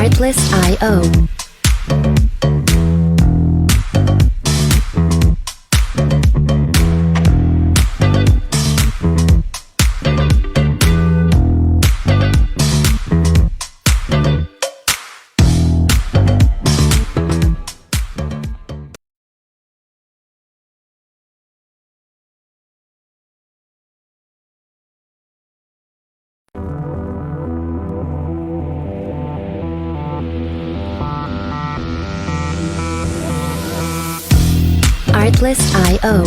Artlist.io. Artlist.io.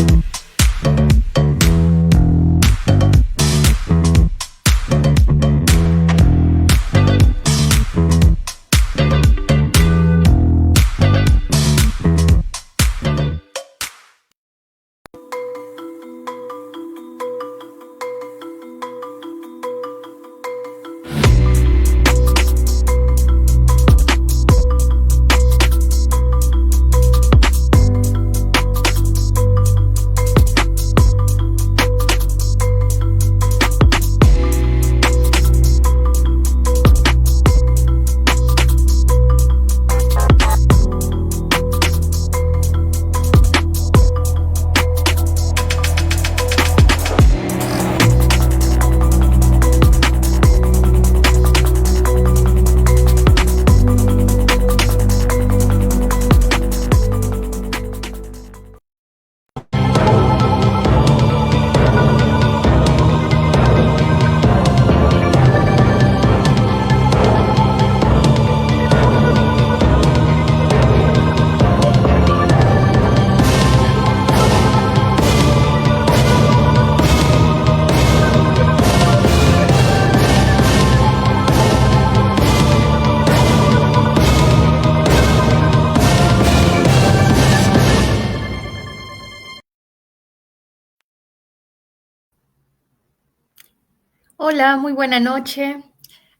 Hola, muy buena noche.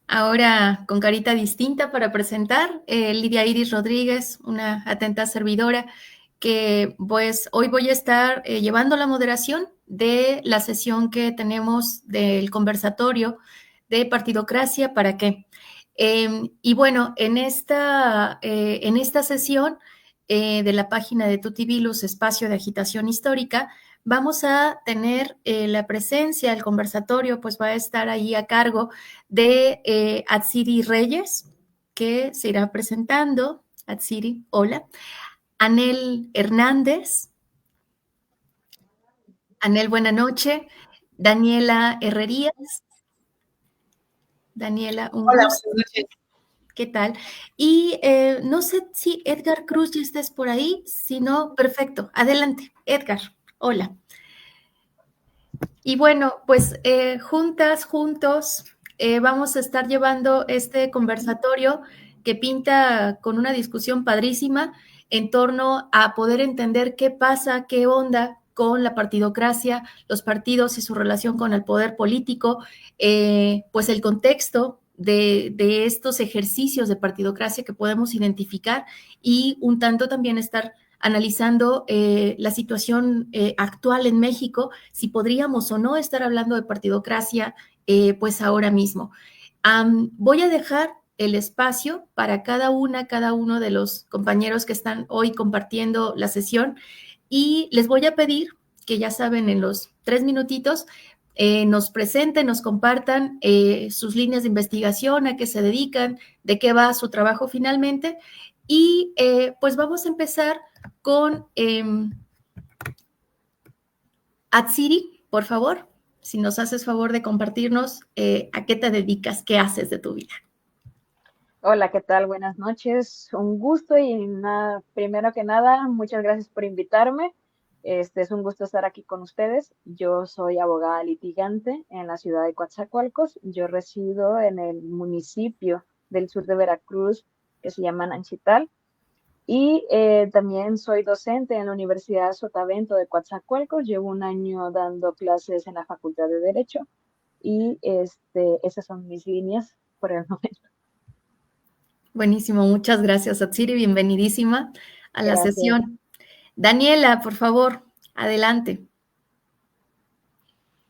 Ahora con carita distinta para presentar, Lidia Iris Rodríguez, una atenta servidora, que pues hoy voy a estar llevando la moderación de la sesión que tenemos del conversatorio de Partidocracia, ¿para qué? Y bueno, en esta sesión de la página de Tutibilus, Espacio de Agitación Histórica, vamos a tener la presencia, el conversatorio, pues va a estar ahí a cargo de Atsiri Reyes, que se irá presentando. Atsiri, hola. Anel Hernández. Anel, buena noche. Daniela Herrerías. Daniela, un Hola, gusto. buenas noches. ¿Qué tal? Y no sé si Edgar Cruz ya estés por ahí, si no, perfecto. Adelante, Edgar. Hola. Y bueno, pues juntos, vamos a estar llevando este conversatorio que pinta con una discusión padrísima en torno a poder entender qué pasa, qué onda con la partidocracia, los partidos y su relación con el poder político, pues el contexto de estos ejercicios de partidocracia que podemos identificar y un tanto también estar analizando la situación actual en México, si podríamos o no estar hablando de partidocracia, pues ahora mismo. Voy a dejar el espacio para cada uno de los compañeros que están hoy compartiendo la sesión y les voy a pedir que ya saben en los 3 minutitos nos presenten, nos compartan sus líneas de investigación, a qué se dedican, de qué va su trabajo finalmente y pues vamos a empezar con Atsiri, por favor, si nos haces favor de compartirnos a qué te dedicas, qué haces de tu vida. Hola, ¿qué tal? Buenas noches. Un gusto y nada, primero que nada, muchas gracias por invitarme. Es un gusto estar aquí con ustedes. Yo soy abogada litigante en la ciudad de Coatzacoalcos. Yo resido en el municipio del sur de Veracruz que se llama Nanchital. Y también soy docente en la Universidad Sotavento de Coatzacoalcos. Llevo un año dando clases en la Facultad de Derecho y esas son mis líneas por el momento. Buenísimo, muchas gracias, Atsiri, bienvenidísima a la Gracias. sesión. Daniela, por favor, adelante.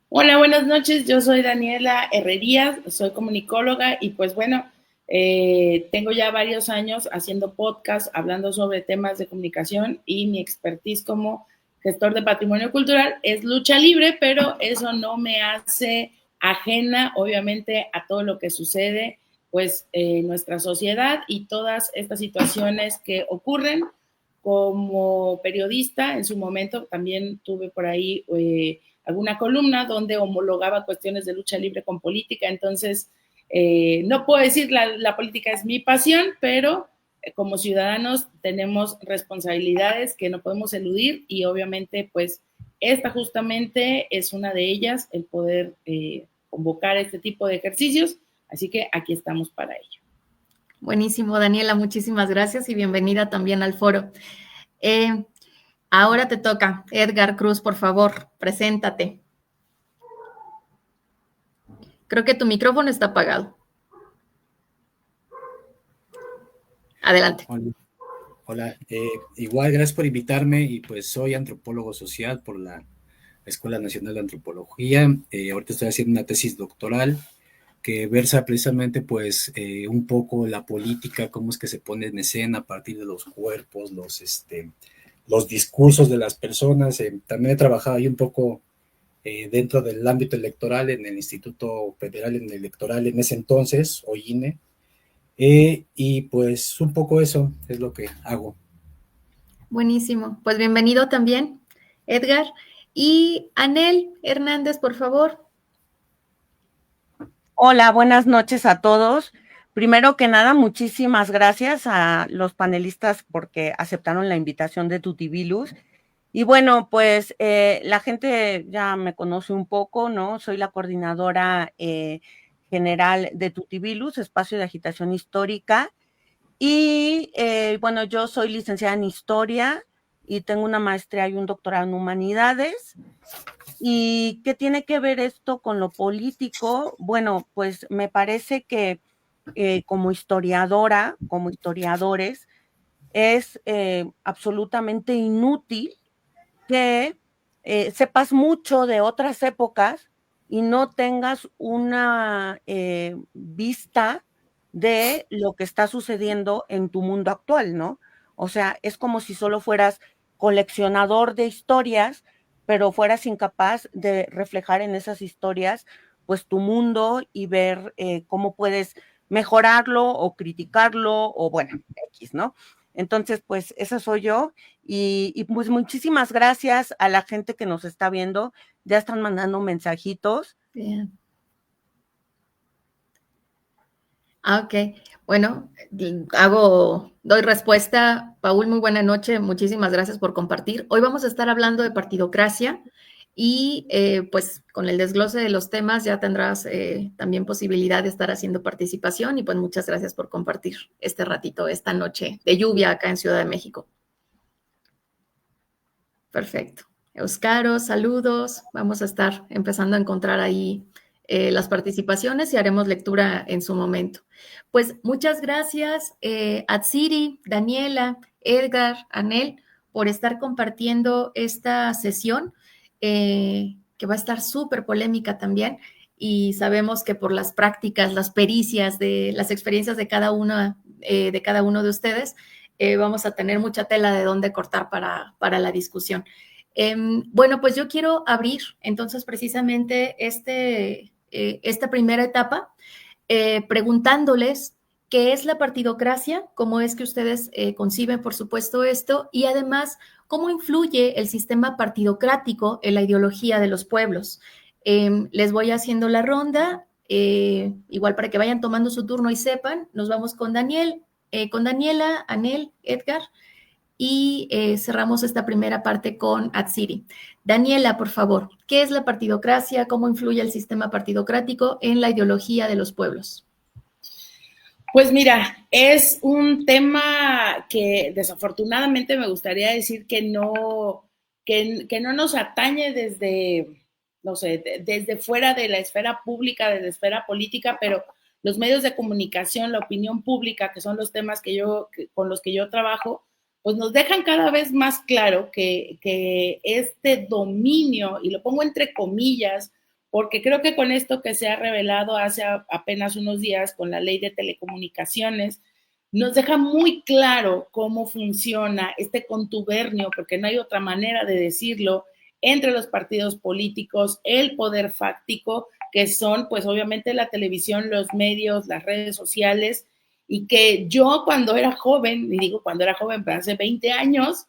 Hola, buenas noches. Yo soy Daniela Herrerías, soy comunicóloga y pues bueno, Tengo ya varios años haciendo podcast, hablando sobre temas de comunicación y mi expertise como gestor de patrimonio cultural es lucha libre, pero eso no me hace ajena, obviamente, a todo lo que sucede pues en nuestra sociedad y todas estas situaciones que ocurren. Como periodista, en su momento también tuve por ahí alguna columna donde homologaba cuestiones de lucha libre con política, entonces no puedo decir la política es mi pasión, pero como ciudadanos tenemos responsabilidades que no podemos eludir y obviamente pues esta justamente es una de ellas, el poder convocar este tipo de ejercicios, así que aquí estamos para ello. Buenísimo, Daniela, muchísimas gracias y bienvenida también al foro. Ahora te toca, Edgar Cruz, por favor, preséntate. Creo que tu micrófono está apagado. Adelante. Hola. Igual, gracias por invitarme y pues soy antropólogo social por la Escuela Nacional de Antropología. Ahorita estoy haciendo una tesis doctoral que versa precisamente pues un poco la política, cómo es que se pone en escena a partir de los cuerpos, los discursos de las personas. También he trabajado ahí un poco dentro del ámbito electoral en el Instituto Federal Electoral en ese entonces, o INE, y pues un poco eso es lo que hago. Buenísimo, pues bienvenido también, Edgar. Y Anel Hernández, por favor. Hola, buenas noches a todos. Primero que nada, muchísimas gracias a los panelistas porque aceptaron la invitación de Tutibilus. Y bueno, pues la gente ya me conoce un poco, ¿no? Soy la coordinadora general de Tutibilus, Espacio de Agitación Histórica. Y bueno, yo soy licenciada en Historia y tengo una maestría y un doctorado en Humanidades. ¿Y qué tiene que ver esto con lo político? Bueno, pues me parece que como historiadora, como historiadores, es absolutamente inútil que sepas mucho de otras épocas y no tengas una vista de lo que está sucediendo en tu mundo actual, ¿no? O sea, es como si solo fueras coleccionador de historias, pero fueras incapaz de reflejar en esas historias, pues tu mundo y ver cómo puedes mejorarlo o criticarlo o bueno, X, ¿no? Entonces, pues esa soy yo y pues muchísimas gracias a la gente que nos está viendo. Ya están mandando mensajitos. Bien. Ok, bueno, doy respuesta. Paul, muy buena noche, muchísimas gracias por compartir. Hoy vamos a estar hablando de partidocracia y pues con el desglose de los temas ya tendrás también posibilidad de estar haciendo participación y pues muchas gracias por compartir este ratito, esta noche de lluvia acá en Ciudad de México. Perfecto. Euskaro, saludos. Vamos a estar empezando a encontrar ahí las participaciones y haremos lectura en su momento. Pues muchas gracias Atsiri, Daniela, Edgar, Anel, por estar compartiendo esta sesión que va a estar súper polémica también y sabemos que por las prácticas, las pericias, de las experiencias de cada uno de ustedes, vamos a tener mucha tela de dónde cortar para la discusión. Bueno, pues yo quiero abrir entonces precisamente esta primera etapa preguntándoles qué es la partidocracia, cómo es que ustedes conciben, por supuesto, esto, y además, cómo influye el sistema partidocrático en la ideología de los pueblos. Les voy haciendo la ronda, igual para que vayan tomando su turno y sepan, nos vamos con Daniela, Anel, Edgar, y cerramos esta primera parte con Atsiri. Daniela, por favor, ¿qué es la partidocracia? ¿Cómo influye el sistema partidocrático en la ideología de los pueblos? Pues mira, es un tema que desafortunadamente me gustaría decir que no nos atañe desde, no sé, desde fuera de la esfera pública, de la esfera política, pero los medios de comunicación, la opinión pública, que son los temas con los que yo trabajo, pues nos dejan cada vez más claro que este dominio, y lo pongo entre comillas, porque creo que con esto que se ha revelado hace apenas unos días con la ley de telecomunicaciones, nos deja muy claro cómo funciona este contubernio, porque no hay otra manera de decirlo, entre los partidos políticos, el poder fáctico, que son pues obviamente la televisión, los medios, las redes sociales, y que yo cuando era joven, y digo cuando era joven, pero hace 20 años,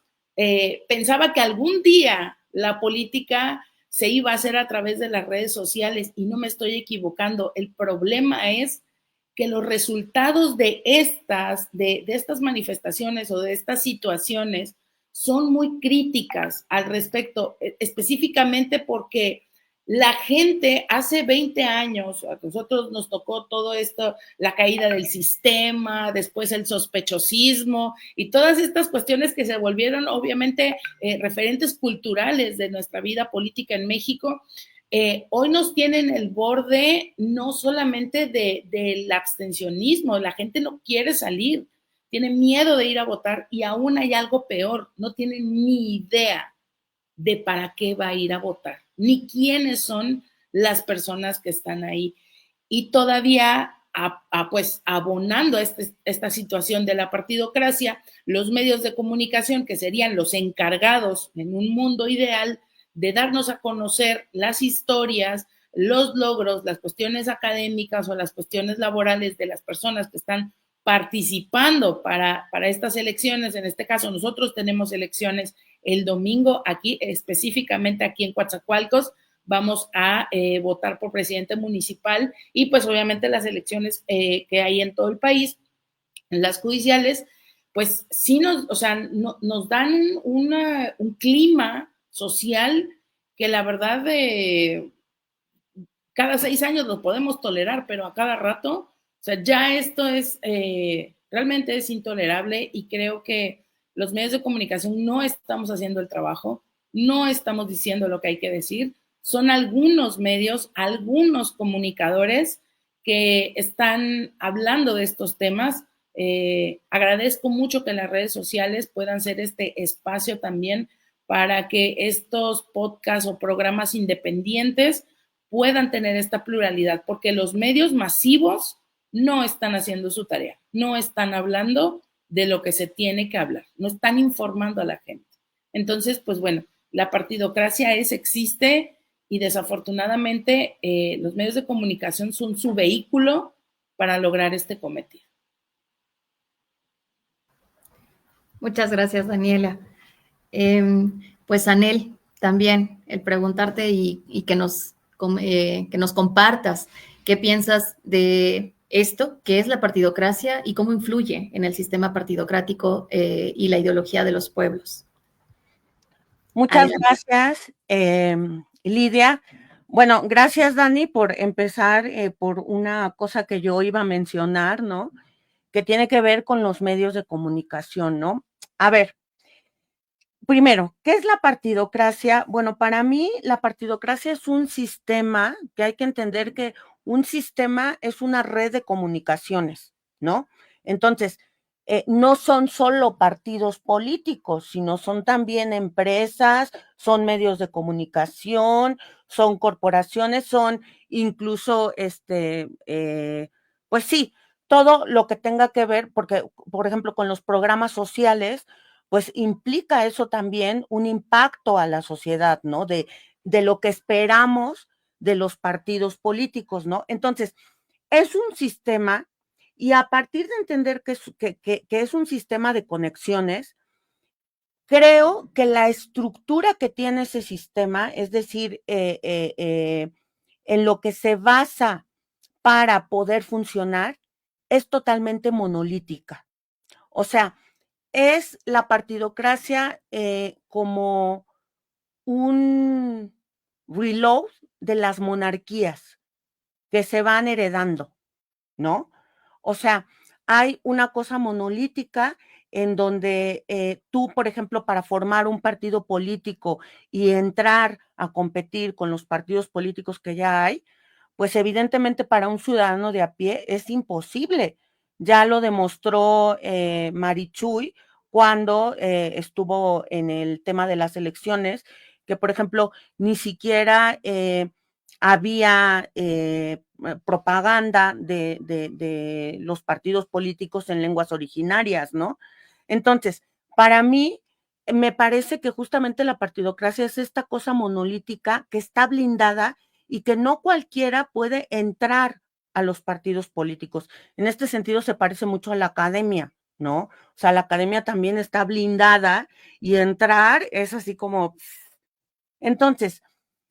pensaba que algún día la política se iba a hacer a través de las redes sociales, y no me estoy equivocando. El problema es que los resultados de estas manifestaciones o de estas situaciones son muy críticas al respecto, específicamente porque la gente hace 20 años, a nosotros nos tocó todo esto, la caída del sistema, después el sospechosismo y todas estas cuestiones que se volvieron obviamente referentes culturales de nuestra vida política en México. Hoy nos tienen el borde no solamente del abstencionismo, la gente no quiere salir, tiene miedo de ir a votar, y aún hay algo peor, no tienen ni idea de para qué va a ir a votar, ni quiénes son las personas que están ahí. Y todavía, pues abonando a esta situación de la partidocracia, los medios de comunicación, que serían los encargados en un mundo ideal de darnos a conocer las historias, los logros, las cuestiones académicas o las cuestiones laborales de las personas que están participando para estas elecciones. En este caso, nosotros tenemos elecciones el domingo aquí, específicamente aquí en Coatzacoalcos. Vamos a votar por presidente municipal y pues obviamente las elecciones que hay en todo el país, las judiciales, pues sí nos dan un clima social que la verdad cada 6 años lo podemos tolerar, pero a cada rato, o sea, ya esto es, realmente es intolerable, y creo que los medios de comunicación no estamos haciendo el trabajo, no estamos diciendo lo que hay que decir. Son algunos medios, algunos comunicadores que están hablando de estos temas. Agradezco mucho que las redes sociales puedan ser este espacio también para que estos podcasts o programas independientes puedan tener esta pluralidad, porque los medios masivos no están haciendo su tarea, no están hablando de lo que se tiene que hablar, no están informando a la gente. Entonces, pues bueno, la partidocracia existe, y desafortunadamente los medios de comunicación son su vehículo para lograr este cometido. Muchas gracias, Daniela. Pues Anel, también el preguntarte y que nos compartas qué piensas de esto, qué es la partidocracia y cómo influye en el sistema partidocrático y la ideología de los pueblos. Muchas gracias, Lidia. Bueno, gracias, Dani, por empezar por una cosa que yo iba a mencionar, ¿no? Que tiene que ver con los medios de comunicación, ¿no? A ver, primero, ¿qué es la partidocracia? Bueno, para mí la partidocracia es un sistema que hay que entender que un sistema es una red de comunicaciones, ¿no? Entonces, no son solo partidos políticos, sino son también empresas, son medios de comunicación, son corporaciones, son incluso, pues sí, todo lo que tenga que ver, porque, por ejemplo, con los programas sociales, pues implica eso también un impacto a la sociedad, ¿no? De lo que esperamos de los partidos políticos, ¿no? Entonces, es un sistema, y a partir de entender que es un sistema de conexiones, creo que la estructura que tiene ese sistema, es decir, en lo que se basa para poder funcionar, es totalmente monolítica. O sea, es la partidocracia como un reload de las monarquías que se van heredando, ¿no? O sea, hay una cosa monolítica en donde tú, por ejemplo, para formar un partido político y entrar a competir con los partidos políticos que ya hay, pues evidentemente para un ciudadano de a pie es imposible. Ya lo demostró Marichuy cuando estuvo en el tema de las elecciones, que por ejemplo ni siquiera había propaganda de los partidos políticos en lenguas originarias, ¿no? Entonces, para mí, me parece que justamente la partidocracia es esta cosa monolítica que está blindada y que no cualquiera puede entrar a los partidos políticos. En este sentido se parece mucho a la academia, ¿no? O sea, la academia también está blindada y entrar es así como... Entonces,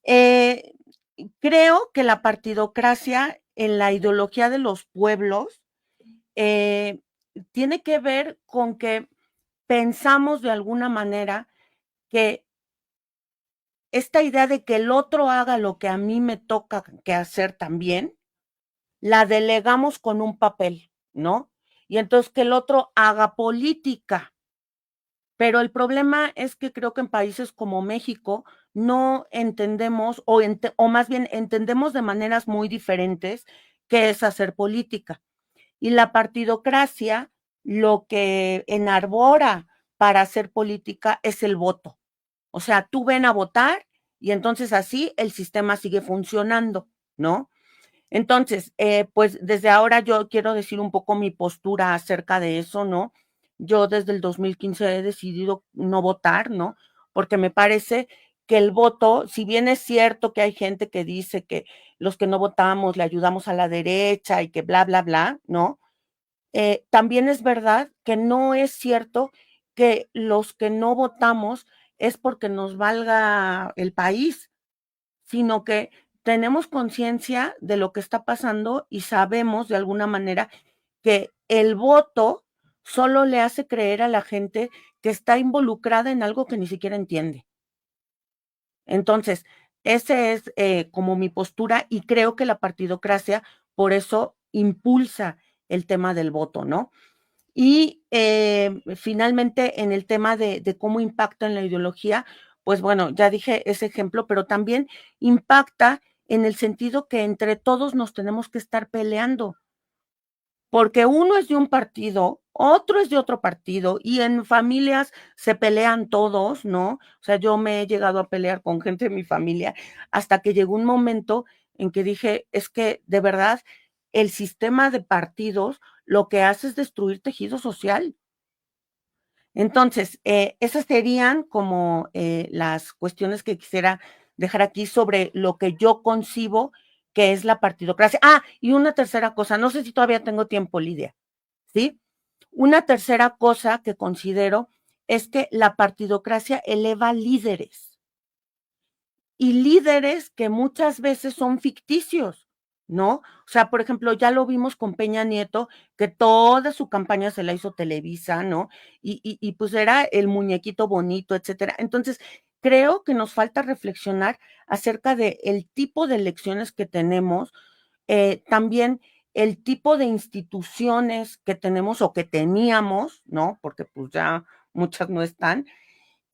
creo que la partidocracia en la ideología de los pueblos tiene que ver con que pensamos de alguna manera que esta idea de que el otro haga lo que a mí me toca que hacer también, la delegamos con un papel, ¿no? Y entonces que el otro haga política. Pero el problema es que creo que en países como México no entendemos, o más bien entendemos de maneras muy diferentes qué es hacer política. Y la partidocracia lo que enarbora para hacer política es el voto. O sea, tú ven a votar y entonces así el sistema sigue funcionando, ¿no? Entonces, pues desde ahora yo quiero decir un poco mi postura acerca de eso, ¿no? Yo desde el 2015 he decidido no votar, ¿no? Porque me parece que el voto, si bien es cierto que hay gente que dice que los que no votamos le ayudamos a la derecha y que bla, bla, bla, ¿no? También es verdad que no es cierto que los que no votamos es porque nos valga el país, sino que tenemos conciencia de lo que está pasando y sabemos de alguna manera que el voto solo le hace creer a la gente que está involucrada en algo que ni siquiera entiende. Entonces, ese es como mi postura y creo que la partidocracia por eso impulsa el tema del voto, ¿no? Y finalmente, en el tema de cómo impacta en la ideología, pues bueno, ya dije ese ejemplo, pero también impacta en el sentido que entre todos nos tenemos que estar peleando, porque uno es de un partido, otro es de otro partido, y en familias se pelean todos, ¿no? O sea, yo me he llegado a pelear con gente de mi familia hasta que llegó un momento en que dije, es que de verdad el sistema de partidos lo que hace es destruir tejido social. Entonces, esas serían como las cuestiones que quisiera dejar aquí sobre lo que yo concibo que es la partidocracia. Ah, y una tercera cosa, no sé si todavía tengo tiempo, Lidia, ¿sí? Una tercera cosa que considero es que la partidocracia eleva líderes y líderes que muchas veces son ficticios, ¿no? O sea, por ejemplo, ya lo vimos con Peña Nieto, que toda su campaña se la hizo Televisa, ¿no? Y pues era el muñequito bonito, etcétera. Entonces, creo que nos falta reflexionar acerca del tipo de elecciones que tenemos, también el tipo de instituciones que tenemos o que teníamos, ¿no? Porque pues ya muchas no están,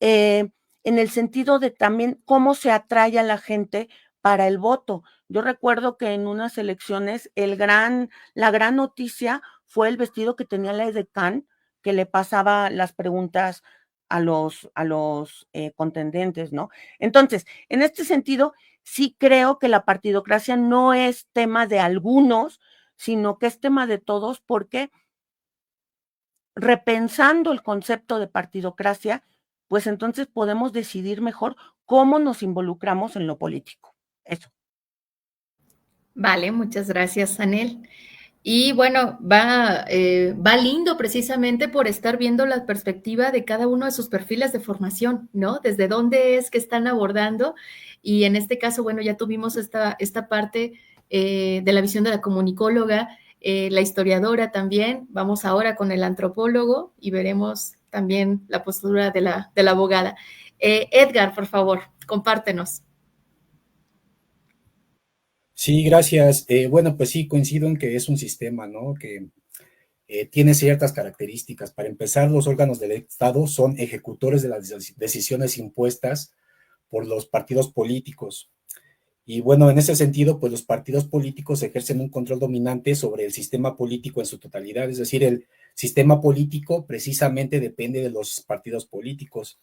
eh, en el sentido de también cómo se atrae a la gente para el voto. Yo recuerdo que en unas elecciones la gran noticia fue el vestido que tenía la edecán, que le pasaba las preguntas a los contendentes, ¿no? Entonces, en este sentido, sí creo que la partidocracia no es tema de algunos, sino que es tema de todos, porque repensando el concepto de partidocracia, pues entonces podemos decidir mejor cómo nos involucramos en lo político. Eso. Vale, muchas gracias, Anel. Y bueno, va lindo precisamente por estar viendo la perspectiva de cada uno de sus perfiles de formación, ¿no? Desde dónde es que están abordando. Y en este caso, bueno, ya tuvimos esta parte de la visión de la comunicóloga, la historiadora también. Vamos ahora con el antropólogo y veremos también la postura de la abogada. Edgar, por favor, compártenos. Sí, gracias. Bueno, pues sí, coincido en que es un sistema, ¿no? Que tiene ciertas características. Para empezar, los órganos del Estado son ejecutores de las decisiones impuestas por los partidos políticos. Y bueno, en ese sentido, pues los partidos políticos ejercen un control dominante sobre el sistema político en su totalidad. Es decir, el sistema político precisamente depende de los partidos políticos.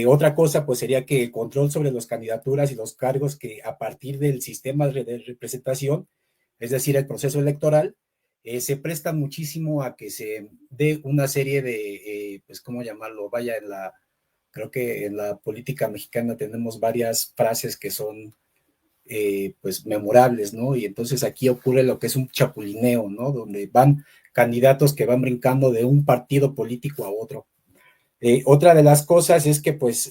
Otra cosa, pues sería que el control sobre las candidaturas y los cargos que a partir del sistema de representación, es decir, el proceso electoral, se presta muchísimo a que se dé una serie de, pues, ¿cómo llamarlo? Vaya, creo que en la política mexicana tenemos varias frases que son, pues, memorables, ¿no? Y entonces aquí ocurre lo que es un chapulineo, ¿no? Donde van candidatos que van brincando de un partido político a otro. Otra de las cosas es que, pues,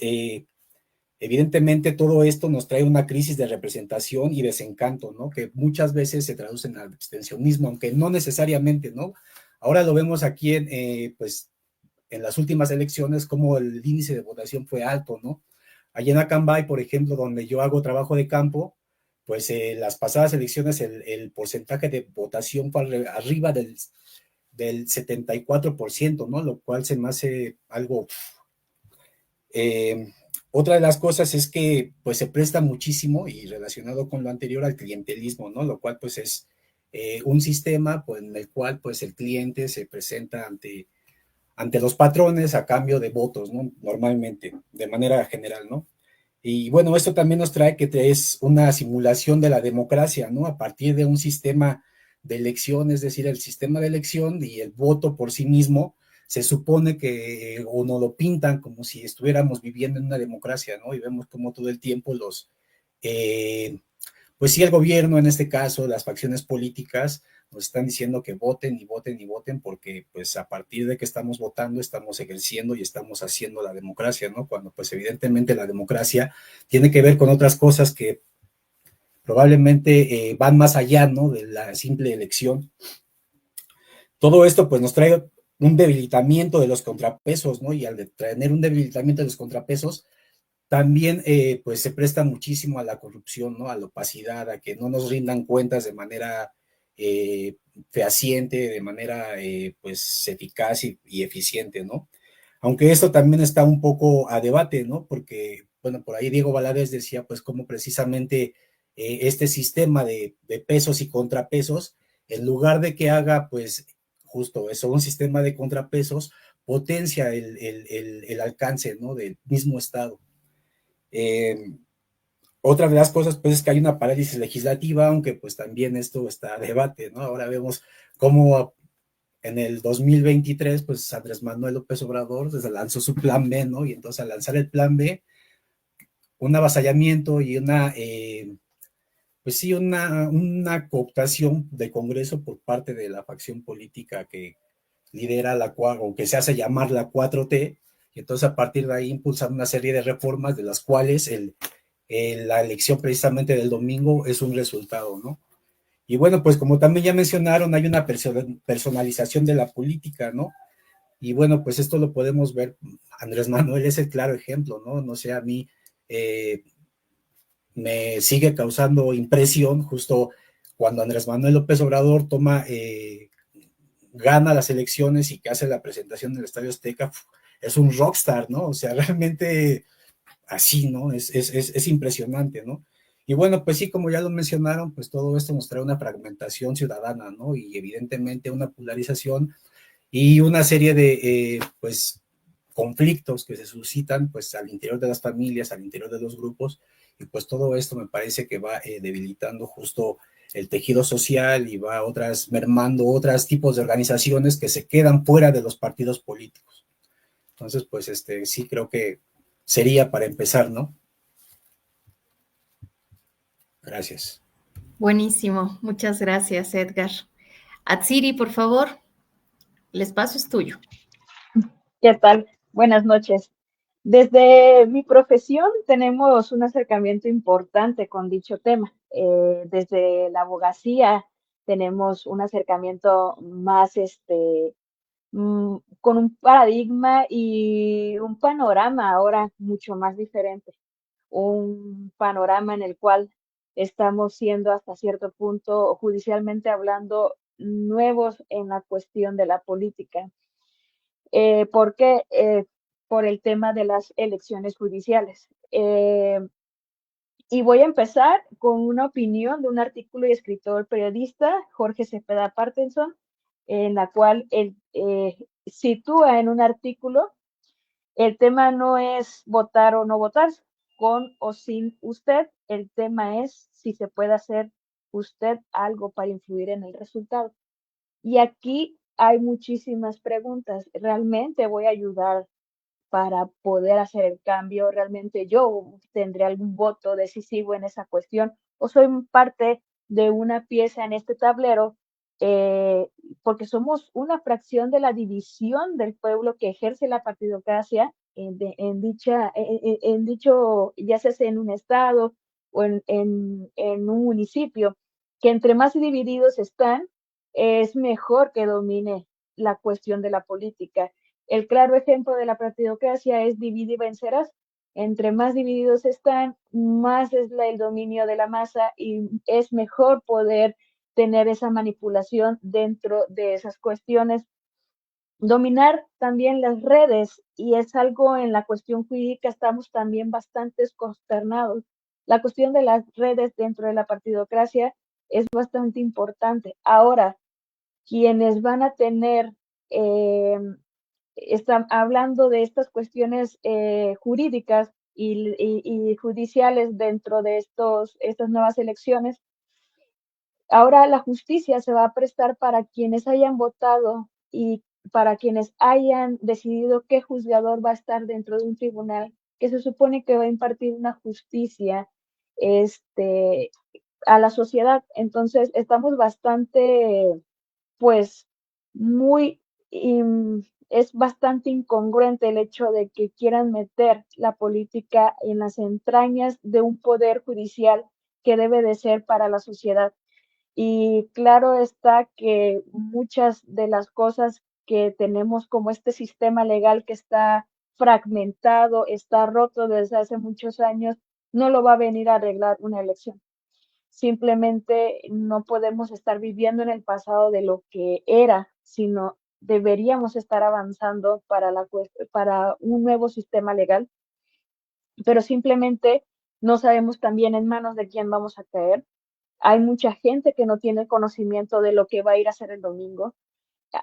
evidentemente todo esto nos trae una crisis de representación y desencanto, ¿no? Que muchas veces se traduce en abstencionismo, aunque no necesariamente, ¿no? Ahora lo vemos aquí pues, en las últimas elecciones, como el índice de votación fue alto, ¿no? Allí en Acambay, por ejemplo, donde yo hago trabajo de campo, pues las pasadas elecciones el porcentaje de votación fue arriba del 74%, ¿no? Lo cual se me hace algo... Otra de las cosas es que pues se presta muchísimo y relacionado con lo anterior al clientelismo, ¿no? Lo cual pues es un sistema pues, en el cual pues el cliente se presenta ante los patrones a cambio de votos, ¿no? Normalmente, de manera general, ¿no? Y bueno, esto también nos trae que es una simulación de la democracia, ¿no? A partir de un sistema de elección, es decir, el sistema de elección y el voto por sí mismo, se supone que o nos lo pintan como si estuviéramos viviendo en una democracia, ¿no? Y vemos como todo el tiempo pues sí, el gobierno, en este caso, las facciones políticas, nos están diciendo que voten y voten y voten porque pues a partir de que estamos votando estamos ejerciendo y estamos haciendo la democracia, ¿no? Cuando pues evidentemente la democracia tiene que ver con otras cosas que probablemente van más allá, ¿no? De la simple elección. Todo esto pues nos trae un debilitamiento de los contrapesos, ¿no? Y al tener un debilitamiento de los contrapesos, también pues se presta muchísimo a la corrupción, ¿no? A la opacidad, a que no nos rindan cuentas de manera fehaciente, de manera pues eficaz y eficiente, ¿no? Aunque esto también está un poco a debate, ¿no? Porque, bueno, por ahí Diego Valadez decía pues cómo precisamente este sistema de pesos y contrapesos, en lugar de que haga pues justo eso, un sistema de contrapesos, potencia el alcance, ¿no? Del mismo Estado. Otra de las cosas, pues, es que hay una parálisis legislativa, aunque pues también esto está a debate, ¿no? Ahora vemos cómo en el 2023, pues Andrés Manuel López Obrador desde lanzó su plan B, ¿no? Y entonces al lanzar el plan B, un avasallamiento y pues sí, una cooptación de Congreso por parte de la facción política que lidera o que se hace llamar la 4T, y entonces a partir de ahí impulsan una serie de reformas de las cuales la elección precisamente del domingo es un resultado, ¿no? Y bueno, pues como también ya mencionaron, hay una personalización de la política, ¿no? Y bueno, pues esto lo podemos ver, Andrés Manuel es el claro ejemplo, ¿no? No sé, a mí me sigue causando impresión justo cuando Andrés Manuel López Obrador gana las elecciones y que hace la presentación del Estadio Azteca, es un rockstar, ¿no? O sea, realmente así, ¿no? Es impresionante, ¿no? Y bueno, pues sí, como ya lo mencionaron, pues todo esto nos trae una fragmentación ciudadana, ¿no? Y evidentemente una polarización y una serie de, pues, conflictos que se suscitan, pues, al interior de las familias, al interior de los grupos, y pues todo esto me parece que va debilitando justo el tejido social y va mermando otros tipos de organizaciones que se quedan fuera de los partidos políticos. Entonces, pues, sí creo que sería para empezar, ¿no? Gracias. Buenísimo, muchas gracias, Edgar. Atsiri, por favor, el espacio es tuyo. ¿Qué tal? Buenas noches. Desde mi profesión tenemos un acercamiento importante con dicho tema. Desde la abogacía tenemos un acercamiento más con un paradigma y un panorama ahora mucho más diferente. Un panorama en el cual estamos siendo hasta cierto punto, judicialmente hablando, nuevos en la cuestión de la política. ¿Por qué? Por el tema de las elecciones judiciales. Y voy a empezar con una opinión de un artículo y escritor periodista, Jorge Cepeda Partenson, en la cual él sitúa en un artículo El tema no es votar o no votar, con o sin usted. El tema es si se puede hacer usted algo para influir en el resultado. Y aquí hay muchísimas preguntas. ¿Realmente voy a ayudar para poder hacer el cambio? ¿Realmente yo tendré algún voto decisivo en esa cuestión? ¿O soy parte de una pieza en este tablero? Porque somos una fracción de la división del pueblo que ejerce la partidocracia en dicho, ya sea en un estado o en un municipio, que entre más divididos están, es mejor que domine la cuestión de la política. El claro ejemplo de la partidocracia es divide y vencerás. Entre más divididos están, más es el dominio de la masa y es mejor poder tener esa manipulación dentro de esas cuestiones. Dominar también las redes, y es algo en la cuestión jurídica, estamos también bastante consternados. La cuestión de las redes dentro de la partidocracia es bastante importante. Ahora, quienes van a tener están hablando de estas cuestiones jurídicas y judiciales dentro de estas nuevas elecciones. Ahora la justicia se va a prestar para quienes hayan votado y para quienes hayan decidido qué juzgador va a estar dentro de un tribunal que se supone que va a impartir una justicia a la sociedad. Entonces, estamos bastante, pues, muy es bastante incongruente el hecho de que quieran meter la política en las entrañas de un poder judicial que debe de ser para la sociedad. Y claro está que muchas de las cosas que tenemos como este sistema legal que está fragmentado, está roto desde hace muchos años, no lo va a venir a arreglar una elección. Simplemente no podemos estar viviendo en el pasado de lo que era, sino deberíamos estar avanzando para un nuevo sistema legal, pero simplemente no sabemos también en manos de quién vamos a caer. Hay mucha gente que no tiene conocimiento de lo que va a ir a hacer el domingo.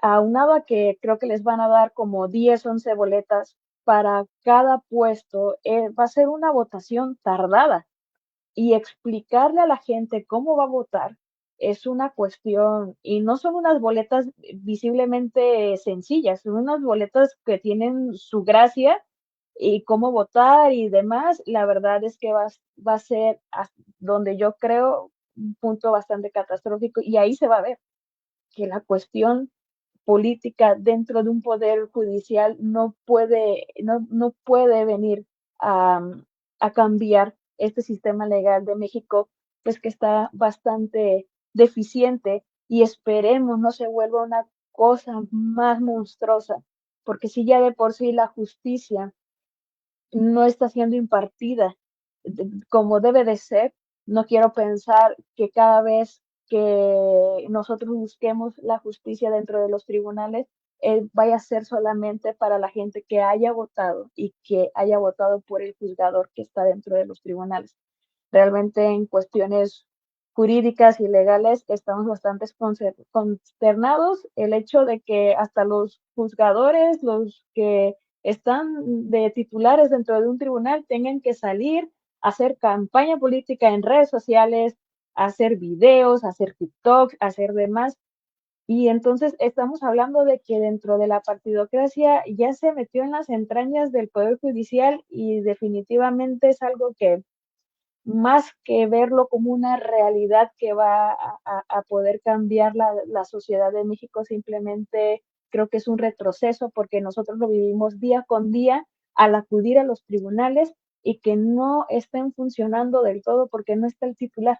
Aunado a que creo que les van a dar como 10, 11 boletas para cada puesto, va a ser una votación tardada y explicarle a la gente cómo va a votar es una cuestión, y no son unas boletas visiblemente sencillas, son unas boletas que tienen su gracia y cómo votar y demás. La verdad es que va a ser donde yo creo un punto bastante catastrófico, y ahí se va a ver que la cuestión política dentro de un poder judicial no puede venir a cambiar este sistema legal de México, pues que está bastante deficiente, y esperemos no se vuelva una cosa más monstruosa, porque si ya de por sí la justicia no está siendo impartida como debe de ser, no quiero pensar que cada vez que nosotros busquemos la justicia dentro de los tribunales, vaya a ser solamente para la gente que haya votado y que haya votado por el juzgador que está dentro de los tribunales. Realmente en cuestiones jurídicas y legales estamos bastante consternados. El hecho de que hasta los juzgadores, los que están de titulares dentro de un tribunal, tengan que salir a hacer campaña política en redes sociales, a hacer videos, a hacer TikToks, a hacer demás. Y entonces estamos hablando de que dentro de la partidocracia ya se metió en las entrañas del Poder Judicial, y definitivamente es algo que, más que verlo como una realidad que va a poder cambiar la sociedad de México, simplemente creo que es un retroceso, porque nosotros lo vivimos día con día al acudir a los tribunales y que no estén funcionando del todo porque no está el titular.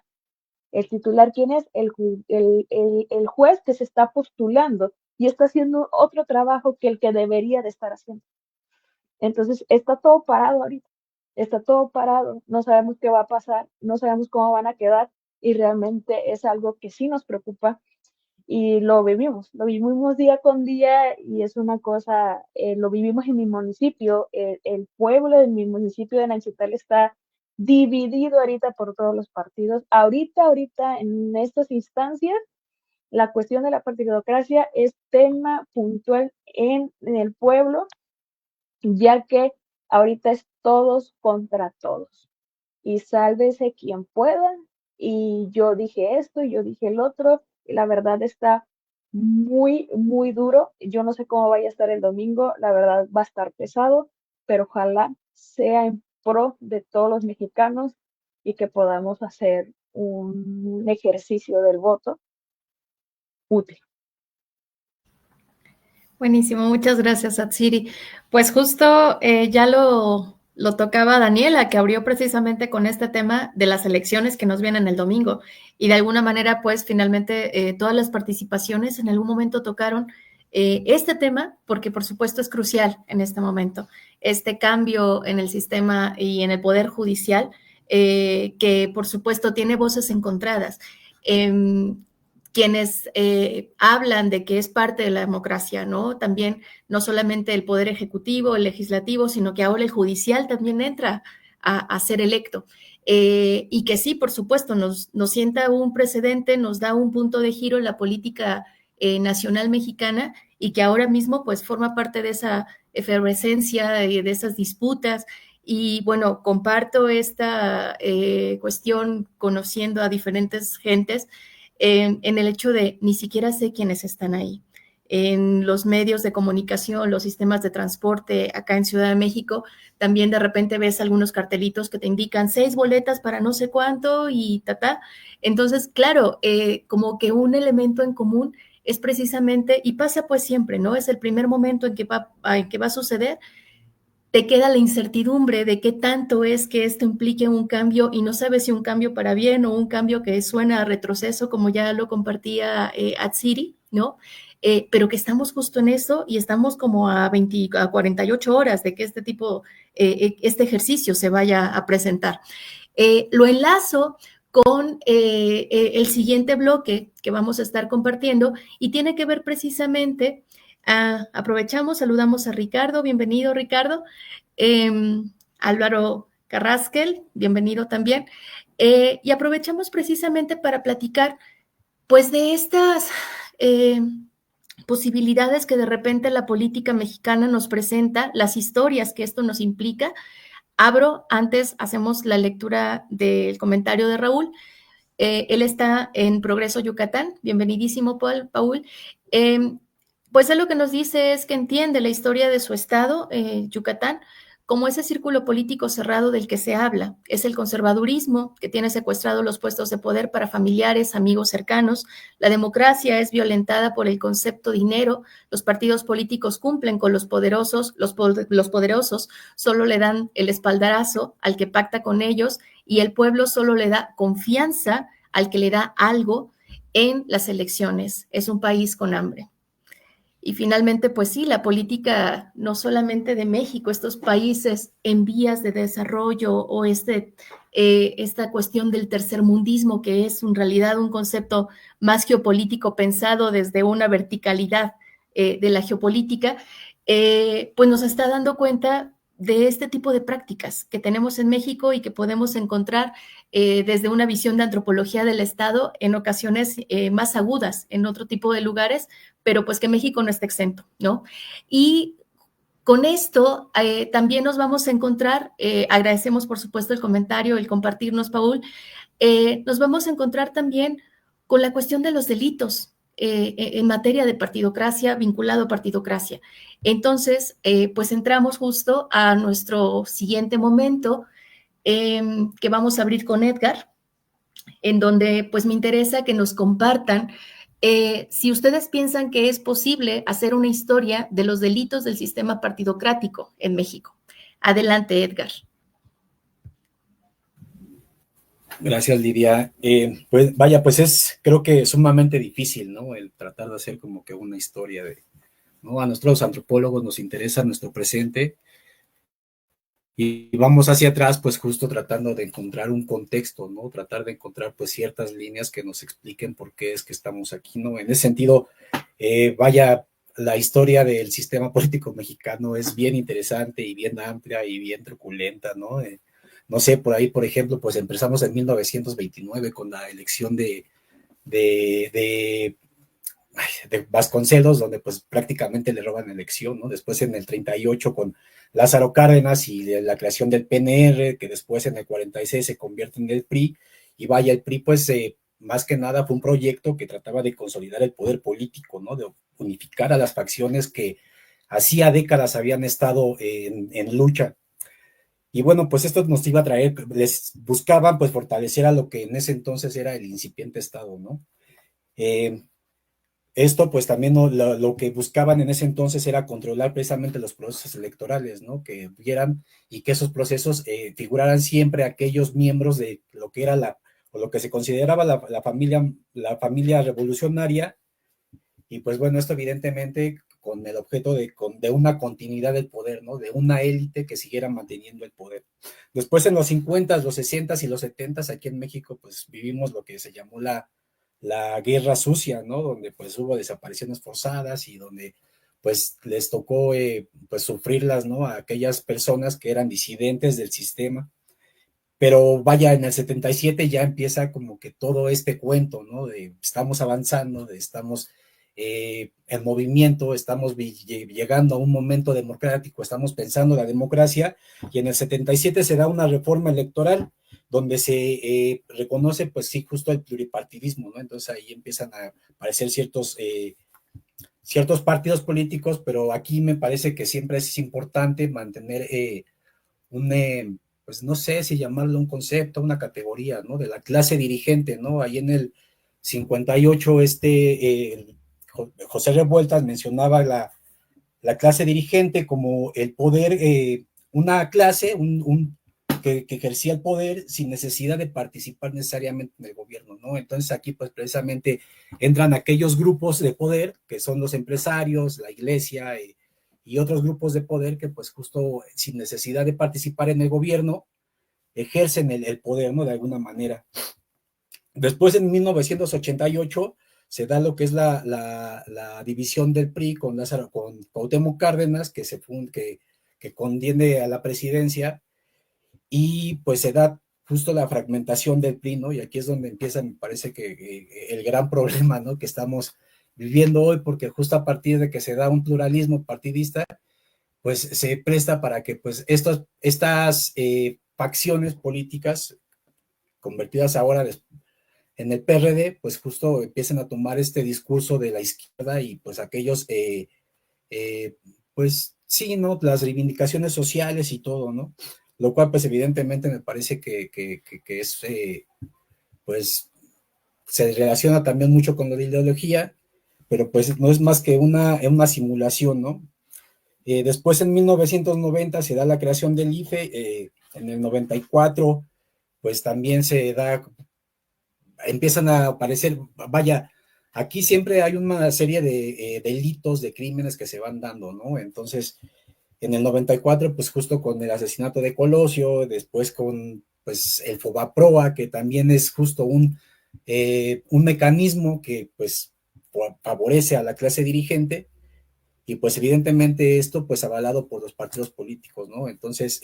El titular, ¿quién es? El juez que se está postulando y está haciendo otro trabajo que el que debería de estar haciendo. Entonces, está todo parado ahorita, está todo parado, no sabemos qué va a pasar, no sabemos cómo van a quedar, y realmente es algo que sí nos preocupa, y lo vivimos día con día, y es una cosa, lo vivimos en mi municipio, el pueblo de mi municipio de Nanchital está dividido ahorita por todos los partidos. Ahorita, en estas instancias, la cuestión de la partidocracia es tema puntual en el pueblo, ya que ahorita es todos contra todos. Y sálvese quien pueda. Y yo dije esto, y yo dije el otro. Y la verdad está muy, muy duro. Yo no sé cómo vaya a estar el domingo. La verdad va a estar pesado, pero ojalá sea en pro de todos los mexicanos y que podamos hacer un ejercicio del voto útil. Buenísimo, muchas gracias, Atsiri. Pues justo ya lo tocaba Daniela, que abrió precisamente con este tema de las elecciones que nos vienen el domingo. Y de alguna manera, pues finalmente todas las participaciones en algún momento tocaron este tema, porque por supuesto es crucial en este momento, este cambio en el sistema y en el poder judicial, que por supuesto tiene voces encontradas. Quienes hablan de que es parte de la democracia, ¿no? También no solamente el poder ejecutivo, el legislativo, sino que ahora el judicial también entra a ser electo. Y que sí, por supuesto, nos sienta un precedente, nos da un punto de giro en la política nacional mexicana y que ahora mismo pues forma parte de esa efervescencia, de esas disputas. Y bueno, comparto esta cuestión conociendo a diferentes gentes en el hecho de ni siquiera sé quiénes están ahí. En los medios de comunicación, los sistemas de transporte acá en Ciudad de México, también de repente ves algunos cartelitos que te indican 6 boletas para no sé cuánto y ta. Entonces, claro, como que un elemento en común es precisamente, y pasa pues siempre, ¿no? Es el primer momento en que va a suceder, te queda la incertidumbre de qué tanto es que esto implique un cambio y no sabes si un cambio para bien o un cambio que suena a retroceso, como ya lo compartía Atsiri, ¿no? Pero que estamos justo en eso y estamos como a 48 horas de que este ejercicio se vaya a presentar. Lo enlazo con el siguiente bloque que vamos a estar compartiendo y tiene que ver precisamente. Aprovechamos, saludamos a Ricardo, bienvenido Ricardo, Álvaro Carrasquel, bienvenido también, y aprovechamos precisamente para platicar pues de estas posibilidades que de repente la política mexicana nos presenta, las historias que esto nos implica. Antes hacemos la lectura del comentario de Raúl. Él está en Progreso, Yucatán. Bienvenidísimo, Paul. Pues él lo que nos dice es que entiende la historia de su estado, Yucatán, como ese círculo político cerrado del que se habla. Es el conservadurismo que tiene secuestrado los puestos de poder para familiares, amigos cercanos. La democracia es violentada por el concepto dinero. Los partidos políticos cumplen con los poderosos. Los poderosos solo le dan el espaldarazo al que pacta con ellos y el pueblo solo le da confianza al que le da algo en las elecciones. Es un país con hambre. Y finalmente, pues sí, la política no solamente de México, estos países en vías de desarrollo o esta cuestión del tercermundismo, que es en realidad un concepto más geopolítico pensado desde una verticalidad de la geopolítica, pues nos está dando cuenta de este tipo de prácticas que tenemos en México y que podemos encontrar desde una visión de antropología del Estado en ocasiones más agudas en otro tipo de lugares, pero pues que México no está exento, ¿no? Y con esto también nos vamos a encontrar, agradecemos por supuesto el comentario, el compartirnos, Paul, nos vamos a encontrar también con la cuestión de los delitos en materia de partidocracia, vinculado a partidocracia. Entonces, pues entramos justo a nuestro siguiente momento, que vamos a abrir con Edgar, en donde pues me interesa que nos compartan si ustedes piensan que es posible hacer una historia de los delitos del sistema partidocrático en México. Adelante, Edgar. Gracias, Lidia. Pues vaya, pues creo que sumamente difícil, ¿no? El tratar de hacer como que una historia ¿no? A nosotros los antropólogos nos interesa nuestro presente y vamos hacia atrás, pues justo tratando de encontrar un contexto, ¿no? Tratar de encontrar pues ciertas líneas que nos expliquen por qué es que estamos aquí, ¿no? En ese sentido, vaya, la historia del sistema político mexicano es bien interesante y bien amplia y bien truculenta, ¿no? No sé, por ahí, por ejemplo, pues empezamos en 1929 con la elección de de Vasconcelos, donde pues prácticamente le roban la elección, ¿no? Después en el 38 con Lázaro Cárdenas y la creación del PNR, que después en el 46 se convierte en el PRI, y vaya, el PRI pues más que nada fue un proyecto que trataba de consolidar el poder político, ¿no? De unificar a las facciones que hacía décadas habían estado en lucha. Y bueno, pues esto nos iba a traer, les buscaban pues fortalecer a lo que en ese entonces era el incipiente Estado, ¿no? Esto pues también lo que buscaban en ese entonces era controlar precisamente los procesos electorales, ¿no? Que vieran y que esos procesos figuraran siempre aquellos miembros de lo que era o lo que se consideraba la familia revolucionaria. Y pues bueno, esto evidentemente con el objeto de una continuidad del poder, ¿no? De una élite que siguiera manteniendo el poder. Después en los 50, los 60 y los 70 aquí en México pues vivimos lo que se llamó la guerra sucia, ¿no? Donde pues hubo desapariciones forzadas y donde pues les tocó pues sufrirlas, ¿no? A aquellas personas que eran disidentes del sistema. Pero vaya, en el 77 ya empieza como que todo este cuento, ¿no? De estamos avanzando, de estamos en movimiento, estamos llegando a un momento democrático, estamos pensando la democracia, y en el 77 se da una reforma electoral donde se reconoce, pues sí, justo el pluripartidismo, ¿no? Entonces ahí empiezan a aparecer ciertos partidos políticos, pero aquí me parece que siempre es importante mantener pues no sé si llamarlo un concepto, una categoría, ¿no? De la clase dirigente, ¿no? Ahí en el 58, José Revueltas mencionaba la clase dirigente como el poder, una clase, que ejercía el poder sin necesidad de participar necesariamente en el gobierno, ¿no? Entonces aquí pues precisamente entran aquellos grupos de poder que son los empresarios, la iglesia y otros grupos de poder que pues justo sin necesidad de participar en el gobierno ejercen el poder, ¿no? De alguna manera. Después en 1988 se da lo que es la división del PRI con Cuauhtémoc Cárdenas, que contiende a la presidencia, y pues se da justo la fragmentación del PRI, ¿no? Y aquí es donde empieza, me parece que el gran problema, ¿no? Que estamos viviendo hoy, porque justo a partir de que se da un pluralismo partidista, pues se presta para que pues estas facciones políticas convertidas ahora en el PRD, pues justo empiezan a tomar este discurso de la izquierda y pues aquellos, pues sí, ¿no? Las reivindicaciones sociales y todo, ¿no? Lo cual pues evidentemente me parece que es, pues se relaciona también mucho con la ideología, pero pues no es más que una simulación, ¿no? Después en 1990 se da la creación del IFE, en el 94 pues también empiezan a aparecer, vaya, aquí siempre hay una serie de delitos, de crímenes que se van dando, ¿no? Entonces, en el 94, pues justo con el asesinato de Colosio, después con pues el Fobaproa, que también es justo un mecanismo que pues favorece a la clase dirigente, y pues evidentemente esto pues avalado por los partidos políticos, ¿no? Entonces,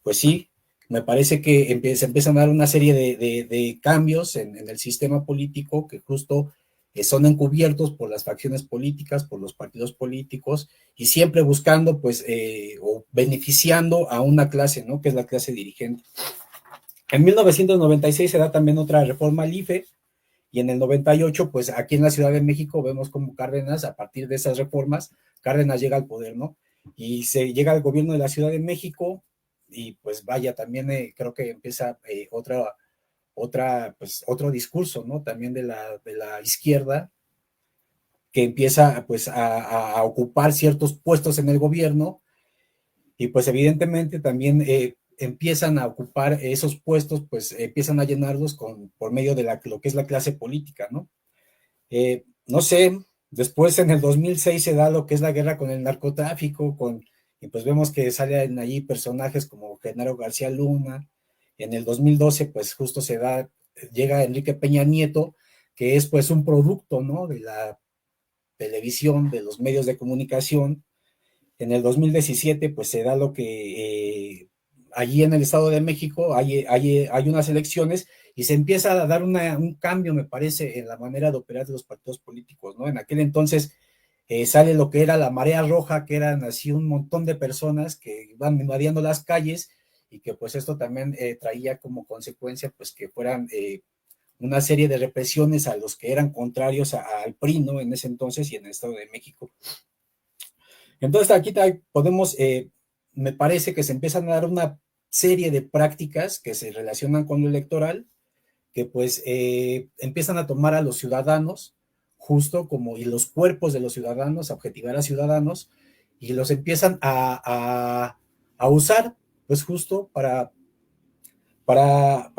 pues sí, me parece que se empiezan a dar una serie de cambios en el sistema político que justo son encubiertos por las facciones políticas, por los partidos políticos, y siempre buscando pues o beneficiando a una clase, ¿no? Que es la clase dirigente. En 1996 se da también otra reforma al IFE, y en el 98, pues aquí en la Ciudad de México vemos como Cárdenas, a partir de esas reformas, Cárdenas llega al poder, ¿no? Y se llega al gobierno de la Ciudad de México, y pues vaya, también creo que empieza pues otro discurso, ¿no? También de la izquierda, que empieza pues a ocupar ciertos puestos en el gobierno, y pues evidentemente también empiezan a ocupar esos puestos, pues empiezan a llenarlos por medio de lo que es la clase política, ¿no? No sé, después en el 2006 se da lo que es la guerra con el narcotráfico, y pues vemos que salen allí personajes como Genaro García Luna. En el 2012 pues justo llega Enrique Peña Nieto, que es pues un producto, ¿no? De la televisión, de los medios de comunicación. En el 2017 pues se da lo que allí en el Estado de México hay unas elecciones, y se empieza a dar un cambio, me parece, en la manera de operar de los partidos políticos, ¿no? En aquel entonces sale lo que era la marea roja, que eran así un montón de personas que iban invadiendo las calles, y que pues esto también traía como consecuencia pues que fueran una serie de represiones a los que eran contrarios al PRI, ¿no? En ese entonces y en el Estado de México. Entonces aquí podemos, me parece que se empiezan a dar una serie de prácticas que se relacionan con lo electoral, que pues empiezan a tomar a los ciudadanos, justo como, y los cuerpos de los ciudadanos, a objetivar a ciudadanos, y los empiezan a usar, pues justo para, para,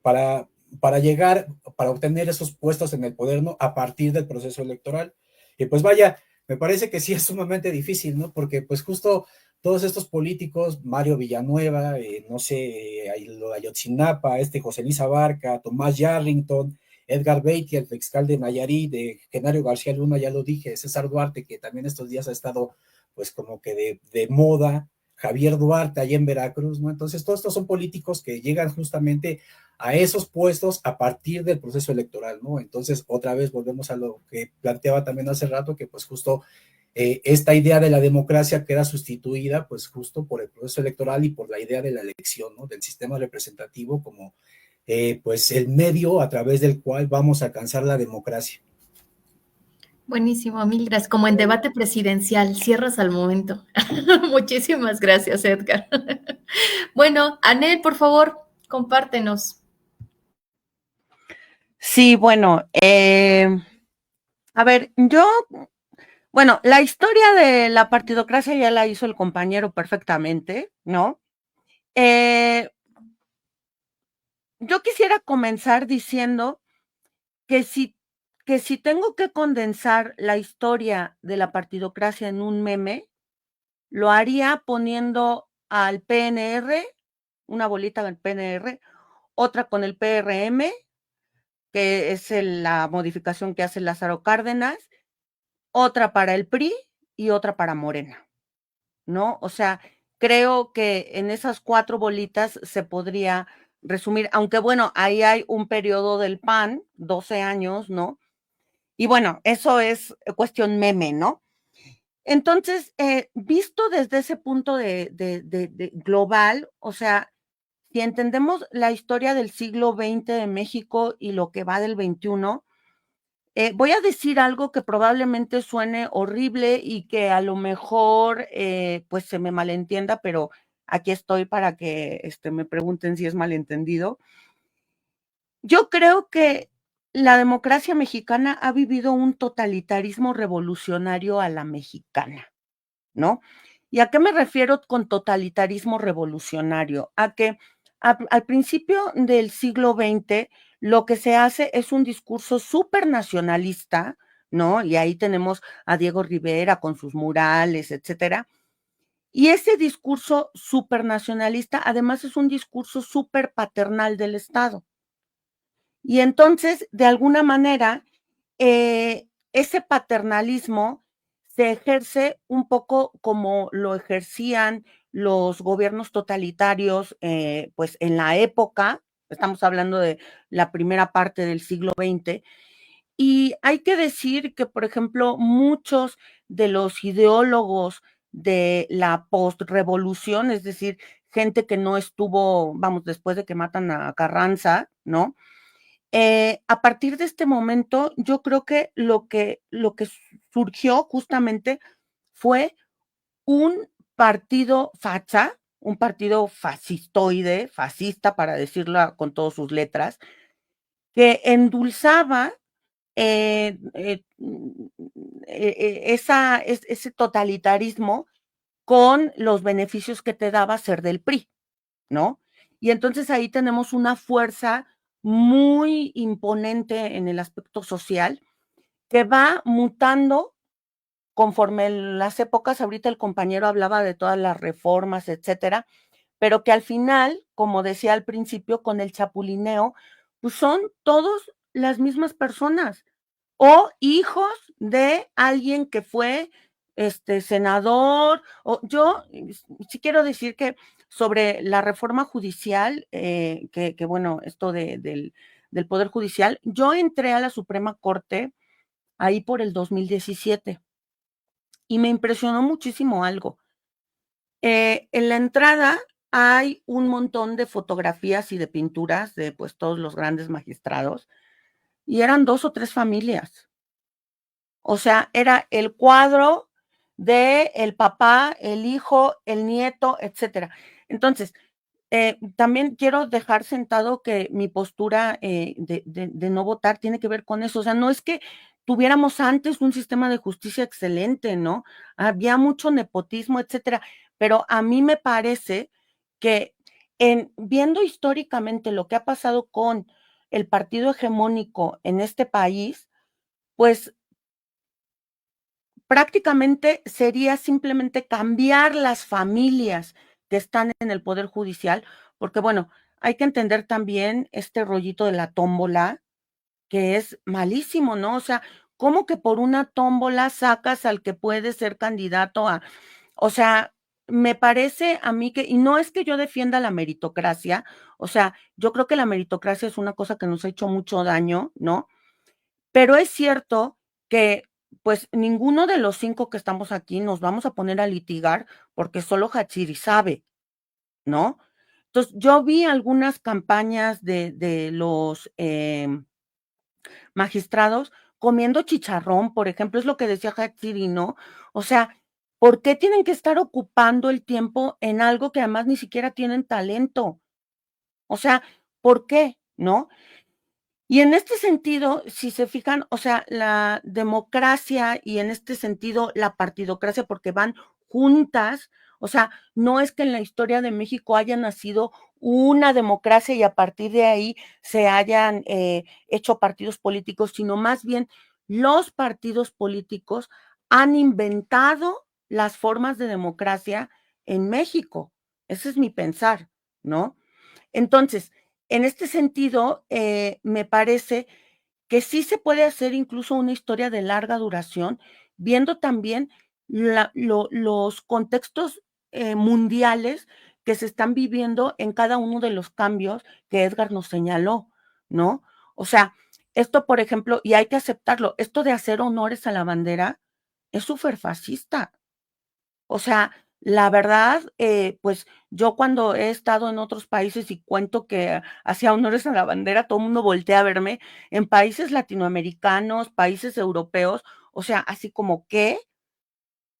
para llegar, para obtener esos puestos en el poder, ¿no? A partir del proceso electoral. Y pues vaya, me parece que sí es sumamente difícil, ¿no? Porque pues justo todos estos políticos, Mario Villanueva, no sé, Ayotzinapa, José Luis Abarca, Tomás Yarrington, Edgar Beatty, el fiscal de Nayarit, de Genaro García Luna, ya lo dije, César Duarte, que también estos días ha estado pues como que de moda, Javier Duarte allá en Veracruz, ¿no? Entonces todos estos son políticos que llegan justamente a esos puestos a partir del proceso electoral, ¿no? Entonces otra vez volvemos a lo que planteaba también hace rato, que pues justo esta idea de la democracia queda sustituida pues justo por el proceso electoral y por la idea de la elección, ¿no? Del sistema representativo como pues el medio a través del cual vamos a alcanzar la democracia. Buenísimo, mil gracias. Como en debate presidencial, cierras al momento. Muchísimas gracias, Edgar. Bueno, Anel, por favor, compártenos. Sí, bueno, a ver, bueno, la historia de la partidocracia ya la hizo el compañero perfectamente, ¿no? Yo quisiera comenzar diciendo que si tengo que condensar la historia de la partidocracia en un meme, lo haría poniendo al PNR, una bolita del PNR, otra con el PRM, que es la modificación que hace Lázaro Cárdenas, otra para el PRI y otra para Morena, ¿no? O sea, creo que en esas 4 bolitas se podría resumir, aunque bueno, ahí hay un periodo del PAN, 12 años, ¿no? Y bueno, eso es cuestión meme, ¿no? Entonces, visto desde ese punto de global, o sea, si entendemos la historia del siglo XX de México y lo que va del XXI, voy a decir algo que probablemente suene horrible y que a lo mejor pues se me malentienda, pero aquí estoy para que me pregunten si es malentendido. Yo creo que la democracia mexicana ha vivido un totalitarismo revolucionario a la mexicana, ¿no? ¿Y a qué me refiero con totalitarismo revolucionario? A que al principio del siglo XX lo que se hace es un discurso súper nacionalista, ¿no? Y ahí tenemos a Diego Rivera con sus murales, etcétera. Y ese discurso súper nacionalista además es un discurso súper paternal del Estado. Y entonces, de alguna manera, ese paternalismo se ejerce un poco como lo ejercían los gobiernos totalitarios, pues en la época, estamos hablando de la primera parte del siglo XX, y hay que decir que, por ejemplo, muchos de los ideólogos de la postrevolución, es decir, gente que no estuvo, vamos, después de que matan a Carranza, ¿no? A partir de este momento, yo creo que lo que surgió justamente fue un partido facha, un partido fascistoide, fascista, para decirlo con todas sus letras, que endulzaba ese totalitarismo con los beneficios que te daba ser del PRI, ¿no? Y entonces ahí tenemos una fuerza muy imponente en el aspecto social que va mutando conforme las épocas. Ahorita el compañero hablaba de todas las reformas, etcétera, pero que al final, como decía al principio, con el chapulineo, pues son todos las mismas personas o hijos de alguien que fue senador, o yo sí quiero decir que sobre la reforma judicial, que bueno, esto del Poder Judicial. Yo entré a la Suprema Corte ahí por el 2017 y me impresionó muchísimo algo. En la entrada hay un montón de fotografías y de pinturas de pues todos los grandes magistrados y eran 2 o 3 familias. O sea, era el cuadro de el papá, el hijo, el nieto, etcétera. Entonces, también quiero dejar sentado que mi postura de no votar tiene que ver con eso. O sea, no es que tuviéramos antes un sistema de justicia excelente, ¿no? Había mucho nepotismo, etcétera. Pero a mí me parece que viendo históricamente lo que ha pasado con el partido hegemónico en este país, pues prácticamente sería simplemente cambiar las familias que están en el Poder Judicial, porque bueno, hay que entender también este rollito de la tómbola, que es malísimo, ¿no? O sea, ¿cómo que por una tómbola sacas al que puede ser candidato a, o sea, me parece a mí que, y no es que yo defienda la meritocracia, o sea, yo creo que la meritocracia es una cosa que nos ha hecho mucho daño, ¿no? Pero es cierto que, pues, ninguno de los 5 que estamos aquí nos vamos a poner a litigar porque solo Hachiri sabe, ¿no? Entonces, yo vi algunas campañas de los magistrados comiendo chicharrón, por ejemplo, es lo que decía Hachiri, ¿no? O sea, ¿por qué tienen que estar ocupando el tiempo en algo que además ni siquiera tienen talento? O sea, ¿por qué? ¿No? Y en este sentido, si se fijan, o sea, la democracia y en este sentido la partidocracia, porque van juntas, o sea, no es que en la historia de México haya nacido una democracia y a partir de ahí se hayan hecho partidos políticos, sino más bien los partidos políticos han inventado las formas de democracia en México. Ese es mi pensar, ¿no? Entonces, en este sentido, me parece que sí se puede hacer incluso una historia de larga duración, viendo también los contextos mundiales que se están viviendo en cada uno de los cambios que Edgar nos señaló, ¿no? O sea, esto, por ejemplo, y hay que aceptarlo, esto de hacer honores a la bandera es súper fascista. O sea, la verdad, pues yo cuando he estado en otros países y cuento que hacía honores a la bandera, todo el mundo voltea a verme. En países latinoamericanos, países europeos, o sea, así como, ¿qué?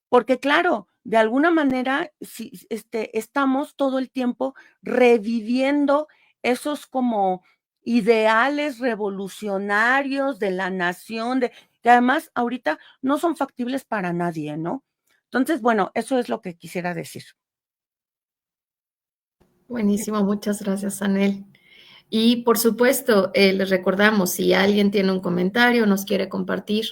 Porque claro, de alguna manera estamos todo el tiempo reviviendo esos como ideales revolucionarios de la nación, que además ahorita no son factibles para nadie, ¿no? Entonces, bueno, eso es lo que quisiera decir. Buenísimo, muchas gracias, Anel. Y por supuesto, les recordamos, si alguien tiene un comentario, nos quiere compartir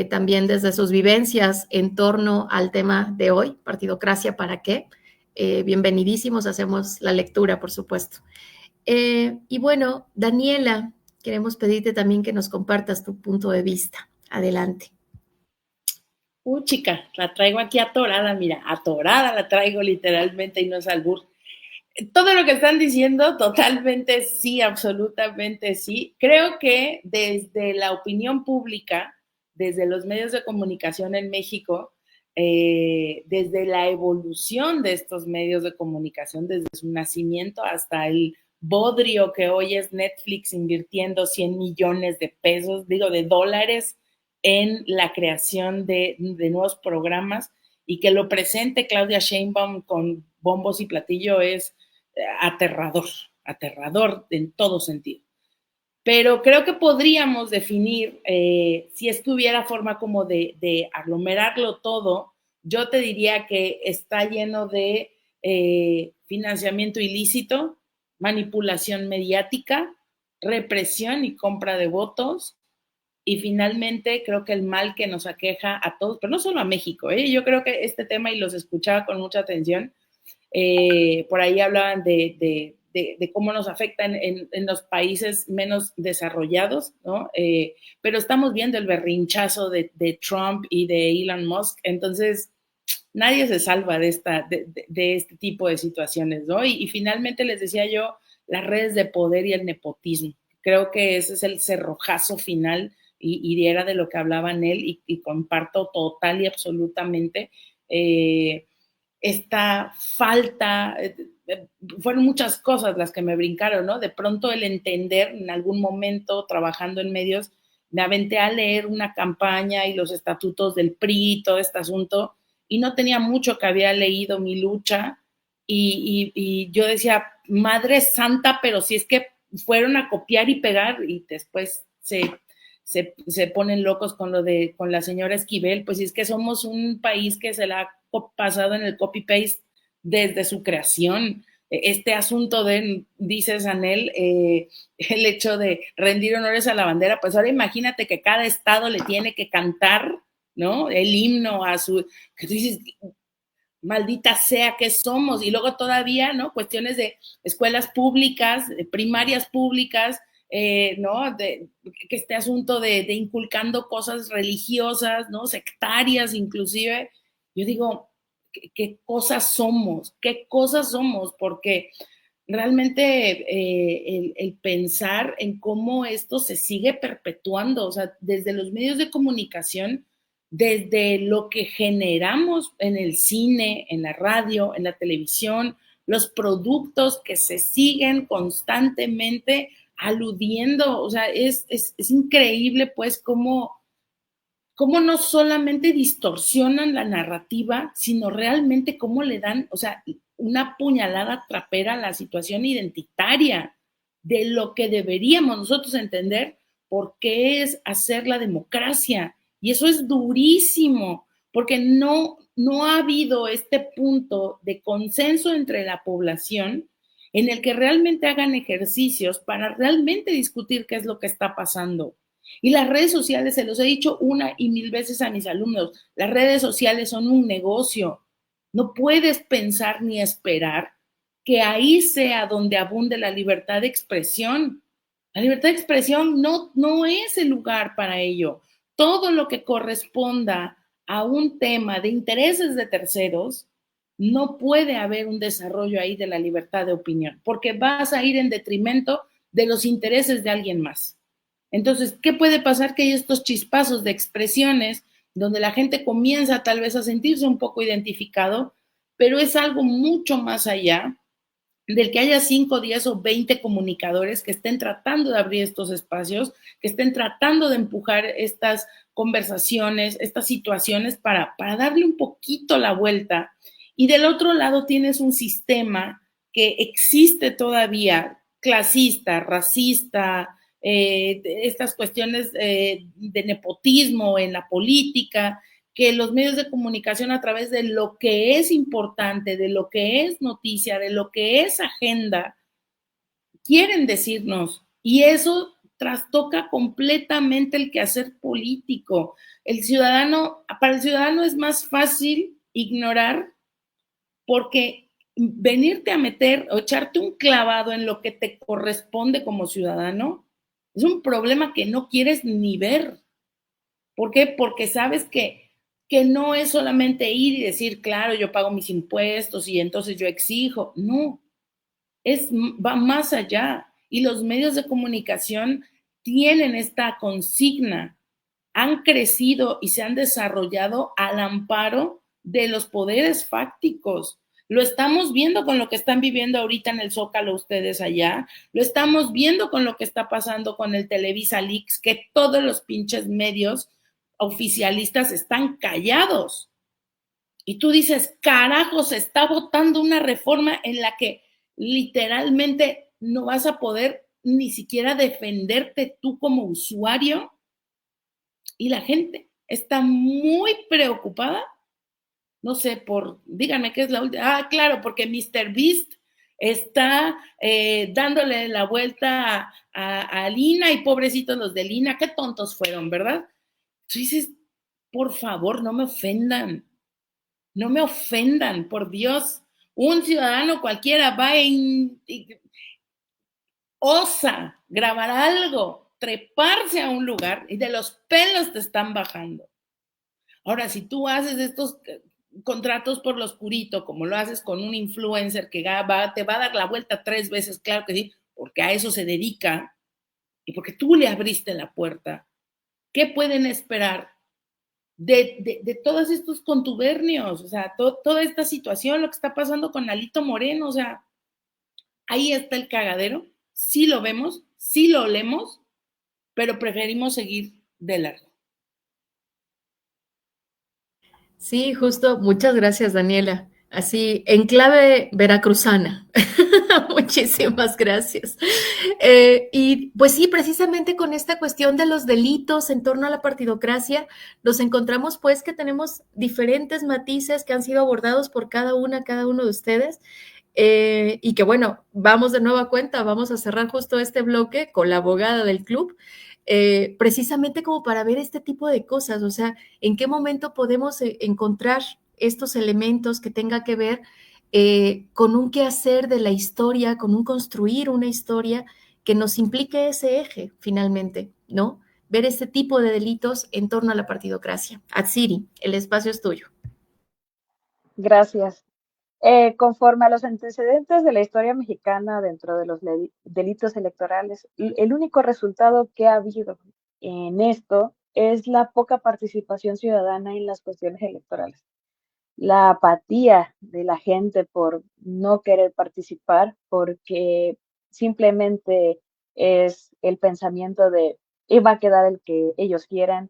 también desde sus vivencias en torno al tema de hoy, partidocracia, ¿para qué? Bienvenidísimos, hacemos la lectura, por supuesto. Y bueno, Daniela, queremos pedirte también que nos compartas tu punto de vista. Adelante. Chica, la traigo aquí atorada, mira, atorada la traigo literalmente y no es albur. Todo lo que están diciendo, totalmente sí, absolutamente sí. Creo que desde la opinión pública, desde los medios de comunicación en México, desde la evolución de estos medios de comunicación, desde su nacimiento hasta el bodrio que hoy es Netflix invirtiendo 100 millones de pesos, digo, de dólares en la creación de nuevos programas y que lo presente Claudia Sheinbaum con bombos y platillo es aterrador, aterrador en todo sentido. Pero creo que podríamos definir, si es que hubiera forma como de aglomerarlo todo, yo te diría que está lleno de financiamiento ilícito, manipulación mediática, represión y compra de votos, y finalmente creo que el mal que nos aqueja a todos, pero no solo a México, yo creo que este tema, y los escuchaba con mucha atención, por ahí hablaban de cómo nos afecta en los países menos desarrollados, ¿no? Pero estamos viendo el berrinchazo de Trump y de Elon Musk, entonces nadie se salva de este tipo de situaciones, ¿no? Y finalmente les decía yo, las redes de poder y el nepotismo. Creo que ese es el cerrojazo final y era de lo que hablaba Nel y comparto total y absolutamente esta falta, fueron muchas cosas las que me brincaron, ¿no? De pronto el entender en algún momento trabajando en medios, me aventé a leer una campaña y los estatutos del PRI, todo este asunto, y no tenía mucho que había leído Mi Lucha, y yo decía, Madre Santa, pero si es que fueron a copiar y pegar, y después se ponen locos con la señora Esquivel, pues si es que somos un país que se la ha pasado en el copy-paste desde su creación. Este asunto dices, Anel, el hecho de rendir honores a la bandera, pues ahora imagínate que cada estado le tiene que cantar, ¿no? El himno que tú dices, maldita sea que somos, y luego todavía, ¿no? Cuestiones de escuelas públicas, de primarias públicas, ¿no? Que este asunto de inculcando cosas religiosas, ¿no? Sectarias inclusive. Yo digo, ¿qué cosas somos? ¿Qué cosas somos? Porque realmente el pensar en cómo esto se sigue perpetuando, o sea, desde los medios de comunicación, desde lo que generamos en el cine, en la radio, en la televisión, los productos que se siguen constantemente aludiendo, o sea, es increíble pues cómo no solamente distorsionan la narrativa, sino realmente cómo le dan, o sea, una puñalada trapera a la situación identitaria de lo que deberíamos nosotros entender por qué es hacer la democracia. Y eso es durísimo, porque no ha habido este punto de consenso entre la población en el que realmente hagan ejercicios para realmente discutir qué es lo que está pasando. Y las redes sociales, se los he dicho una y mil veces a mis alumnos, las redes sociales son un negocio. No puedes pensar ni esperar que ahí sea donde abunde la libertad de expresión. La libertad de expresión no es el lugar para ello. Todo lo que corresponda a un tema de intereses de terceros, no puede haber un desarrollo ahí de la libertad de opinión, porque vas a ir en detrimento de los intereses de alguien más. Entonces, ¿qué puede pasar? Que hay estos chispazos de expresiones donde la gente comienza tal vez a sentirse un poco identificado, pero es algo mucho más allá del que haya 5, 10 o 20 comunicadores que estén tratando de abrir estos espacios, que estén tratando de empujar estas conversaciones, estas situaciones para darle un poquito la vuelta. Y del otro lado tienes un sistema que existe todavía, clasista, racista, estas cuestiones de nepotismo en la política, que los medios de comunicación a través de lo que es importante, de lo que es noticia, de lo que es agenda, quieren decirnos, y eso trastoca completamente el quehacer político. Para el ciudadano es más fácil ignorar, porque venirte a meter o echarte un clavado en lo que te corresponde como ciudadano es un problema que no quieres ni ver. ¿Por qué? Porque sabes que no es solamente ir y decir, claro, yo pago mis impuestos y entonces yo exijo. No, va más allá. Y los medios de comunicación tienen esta consigna, han crecido y se han desarrollado al amparo de los poderes fácticos. Lo estamos viendo con lo que están viviendo ahorita en el Zócalo ustedes allá, lo estamos viendo con lo que está pasando con el Televisa Leaks, que todos los pinches medios oficialistas están callados. Y tú dices, carajo, se está votando una reforma en la que literalmente no vas a poder ni siquiera defenderte tú como usuario. Y la gente está muy preocupada, no sé, díganme qué es la última. Ah, claro, porque MrBeast está dándole la vuelta a Lina, y pobrecitos los de Lina, qué tontos fueron, ¿verdad? Tú dices, por favor, no me ofendan, por Dios. Un ciudadano cualquiera va y osa grabar algo, treparse a un lugar y de los pelos te están bajando. Ahora, si tú haces estos contratos por lo oscurito, como lo haces con un influencer que te va a dar la vuelta 3 veces, claro que sí, porque a eso se dedica y porque tú le abriste la puerta, ¿qué pueden esperar de todos estos contubernios? O sea, toda esta situación, lo que está pasando con Alito Moreno, o sea, ahí está el cagadero, sí lo vemos, sí lo olemos, pero preferimos seguir de largo. Sí, justo, muchas gracias, Daniela. Así, en clave veracruzana. Muchísimas gracias. Y pues sí, precisamente con esta cuestión de los delitos en torno a la partidocracia, nos encontramos pues que tenemos diferentes matices que han sido abordados por cada uno de ustedes. Y que bueno, vamos de nueva cuenta, vamos a cerrar justo este bloque con la abogada del club, precisamente como para ver este tipo de cosas, o sea, en qué momento podemos encontrar estos elementos que tenga que ver con un quehacer de la historia, con un construir una historia que nos implique ese eje finalmente, ¿no? Ver este tipo de delitos en torno a la partidocracia. Atsiri, el espacio es tuyo. Gracias. Conforme a los antecedentes de la historia mexicana dentro de los delitos electorales, el único resultado que ha habido en esto es la poca participación ciudadana en las cuestiones electorales. La apatía de la gente por no querer participar, porque simplemente es el pensamiento de va a quedar el que ellos quieran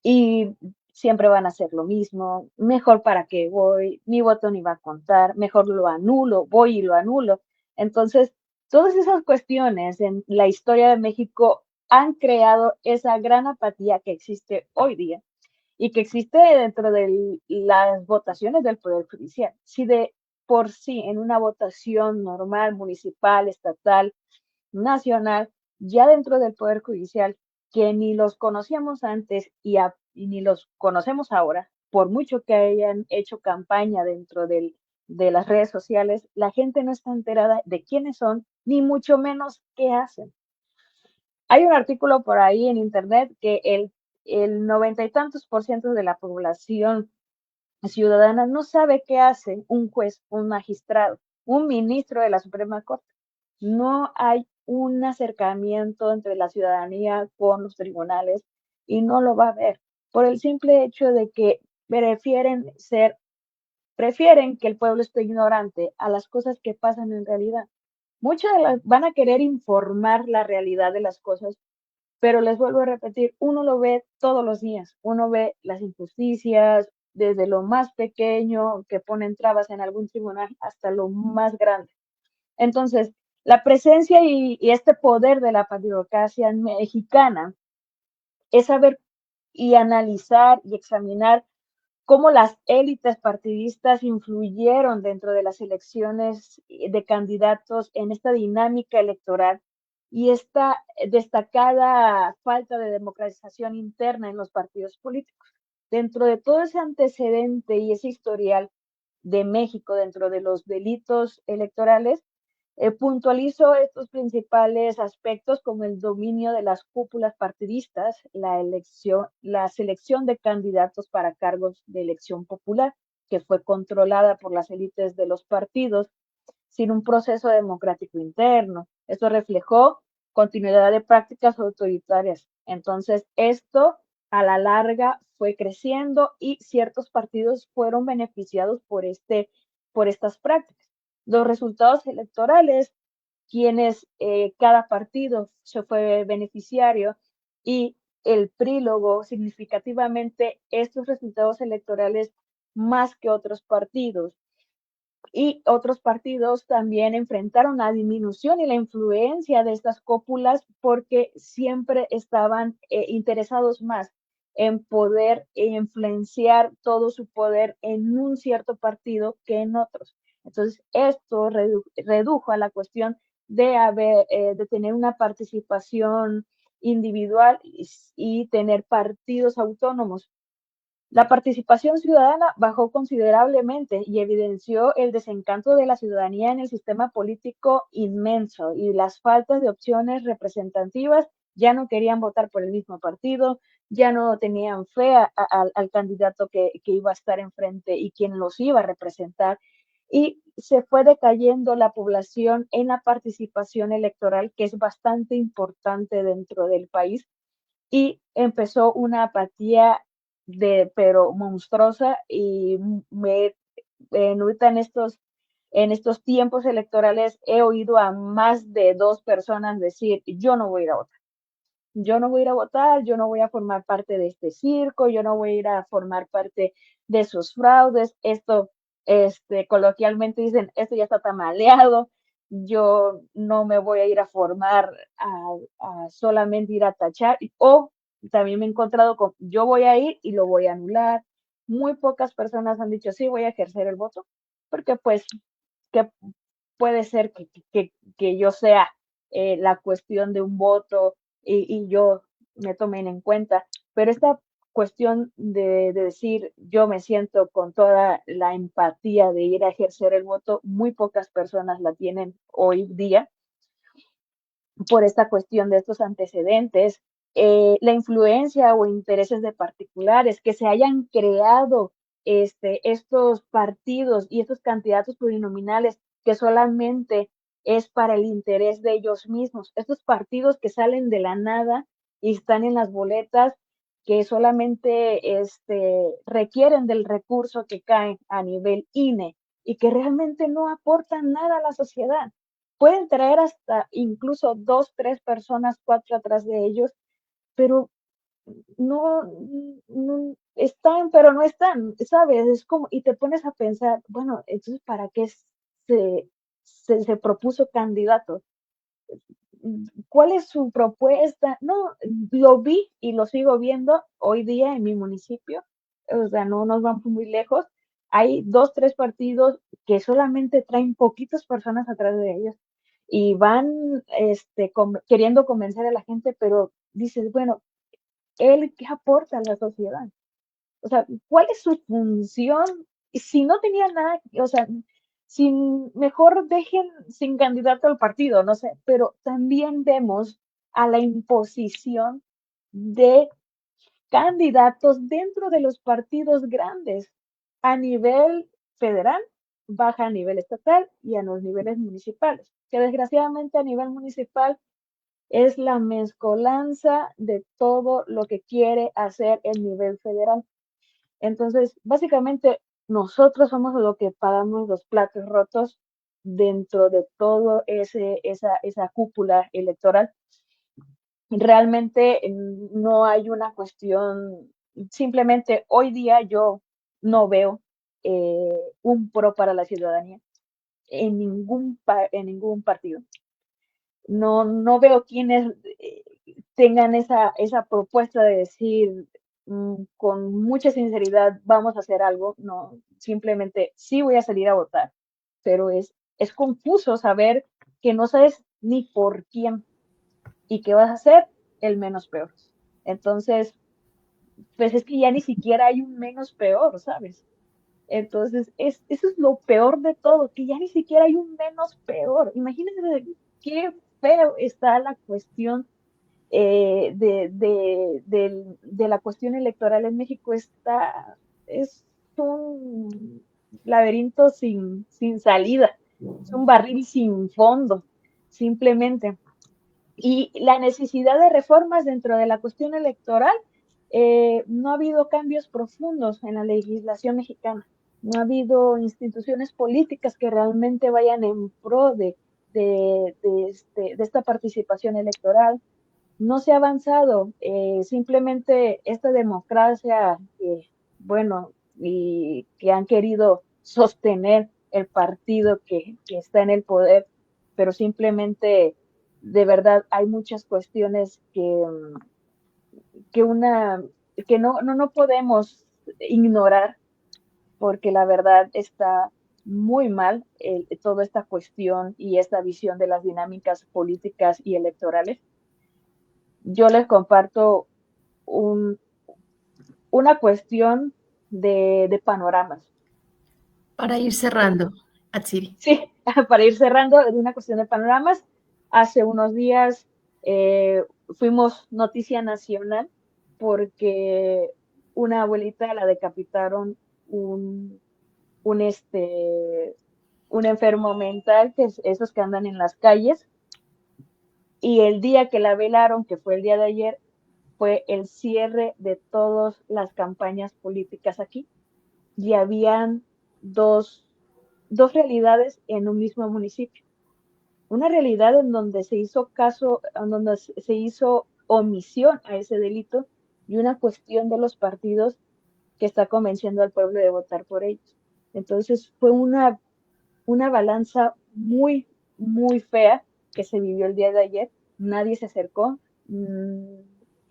y siempre van a hacer lo mismo, mejor para qué voy, mi voto ni va a contar, mejor lo anulo, voy y lo anulo. Entonces, todas esas cuestiones en la historia de México han creado esa gran apatía que existe hoy día y que existe dentro de las votaciones del Poder Judicial. Si de por sí en una votación normal, municipal, estatal, nacional, ya dentro del Poder Judicial, que ni los conocíamos antes y ni los conocemos ahora, por mucho que hayan hecho campaña dentro de las redes sociales, la gente no está enterada de quiénes son, ni mucho menos qué hacen. Hay un artículo por ahí en internet que el 90 y tantos% de la población ciudadana no sabe qué hace un juez, un magistrado, un ministro de la Suprema Corte. No hay un acercamiento entre la ciudadanía con los tribunales y no lo va a ver por el simple hecho de que prefieren que el pueblo esté ignorante a las cosas que pasan en realidad. Muchos van a querer informar la realidad de las cosas, pero les vuelvo a repetir, uno lo ve todos los días, uno ve las injusticias, desde lo más pequeño que ponen trabas en algún tribunal hasta lo más grande. Entonces, la presencia y este poder de la partidocracia mexicana es saber y analizar y examinar cómo las élites partidistas influyeron dentro de las elecciones de candidatos en esta dinámica electoral y esta destacada falta de democratización interna en los partidos políticos. Dentro de todo ese antecedente y ese historial de México dentro de los delitos electorales, puntualizo estos principales aspectos como el dominio de las cúpulas partidistas, la selección de candidatos para cargos de elección popular, que fue controlada por las élites de los partidos sin un proceso democrático interno. Esto reflejó continuidad de prácticas autoritarias. Entonces, esto a la larga fue creciendo y ciertos partidos fueron beneficiados por estas prácticas. Los resultados electorales, quienes cada partido se fue beneficiario y el prílogo significativamente estos resultados electorales más que otros partidos. Y otros partidos también enfrentaron la disminución y la influencia de estas cúpulas porque siempre estaban interesados más en poder influenciar todo su poder en un cierto partido que en otros. Entonces, esto redujo a la cuestión de tener una participación individual y tener partidos autónomos. La participación ciudadana bajó considerablemente y evidenció el desencanto de la ciudadanía en el sistema político inmenso y las faltas de opciones representativas. Ya no querían votar por el mismo partido, ya no tenían fe al candidato que iba a estar enfrente y quien los iba a representar. Y se fue decayendo la población en la participación electoral, que es bastante importante dentro del país, y empezó una apatía pero monstruosa, y ahorita en estos tiempos electorales he oído a más de 2 personas decir: yo no voy a ir a votar. Yo no voy a ir a votar, yo no voy a formar parte de este circo, yo no voy a ir a formar parte de sus fraudes. Esto, coloquialmente dicen, esto ya está tamaleado, yo no me voy a ir a formar a solamente ir a tachar. O también me he encontrado con, yo voy a ir y lo voy a anular. Muy pocas personas han dicho, sí, voy a ejercer el voto, porque pues, que puede ser que yo sea la cuestión de un voto y yo me tomen en cuenta, pero esta cuestión de decir yo me siento con toda la empatía de ir a ejercer el voto, muy pocas personas la tienen hoy día por esta cuestión de estos antecedentes, la influencia o intereses de particulares, que se hayan creado estos partidos y estos candidatos plurinominales que solamente es para el interés de ellos mismos. Estos partidos que salen de la nada y están en las boletas, que solamente requieren del recurso que cae a nivel INE y que realmente no aportan nada a la sociedad. Pueden traer hasta incluso 2, 3 personas, 4 atrás de ellos, pero no, no están, pero no están, ¿sabes? Es como, y te pones a pensar, bueno, entonces, ¿para qué se propuso candidato? ¿Cuál es su propuesta? No, lo vi y lo sigo viendo hoy día en mi municipio, o sea, no nos vamos muy lejos. Hay 2, 3 partidos que solamente traen poquitas personas atrás de ellos y van queriendo convencer a la gente, pero dices, bueno, ¿él qué aporta a la sociedad? O sea, ¿cuál es su función? Y si no tenía nada, o sea, mejor dejen sin candidato al partido, no sé, pero también vemos a la imposición de candidatos dentro de los partidos grandes a nivel federal, baja a nivel estatal y a los niveles municipales, que desgraciadamente a nivel municipal es la mezcolanza de todo lo que quiere hacer el nivel federal. Entonces, básicamente, nosotros somos lo que pagamos los platos rotos dentro de todo esa cúpula electoral. Realmente no hay una cuestión, simplemente hoy día yo no veo un pro para la ciudadanía en ningún partido. No veo quienes tengan esa propuesta de decir con mucha sinceridad vamos a hacer algo. No, simplemente sí voy a salir a votar, pero es confuso saber que no sabes ni por quién y que vas a hacer el menos peor. Entonces, pues es que ya ni siquiera hay un menos peor, ¿sabes? Entonces, eso es lo peor de todo, que ya ni siquiera hay un menos peor. Imagínense qué feo está la cuestión de la cuestión electoral en México. Es un laberinto sin salida, es un barril sin fondo, simplemente. Y la necesidad de reformas dentro de la cuestión electoral, no ha habido cambios profundos en la legislación mexicana, no ha habido instituciones políticas que realmente vayan en pro de esta participación electoral. No se ha avanzado, simplemente esta democracia, bueno, y que han querido sostener el partido que está en el poder, pero simplemente, de verdad, hay muchas cuestiones que no podemos ignorar, porque la verdad está muy mal toda esta cuestión y esta visión de las dinámicas políticas y electorales. Yo les comparto una cuestión de panoramas. Para ir cerrando, Atsiri. Sí, para ir cerrando, de una cuestión de panoramas. Hace unos días fuimos noticia nacional porque una abuelita la decapitaron un, un, este, un enfermo mental, que es esos que andan en las calles, y el día que la velaron, que fue el día de ayer, fue el cierre de todas las campañas políticas aquí, y habían dos, dos realidades en un mismo municipio. Una realidad en donde se hizo caso, en donde se hizo omisión a ese delito, y una cuestión de los partidos que está convenciendo al pueblo de votar por ellos. Entonces fue una balanza muy, muy fea que se vivió el día de ayer. Nadie se acercó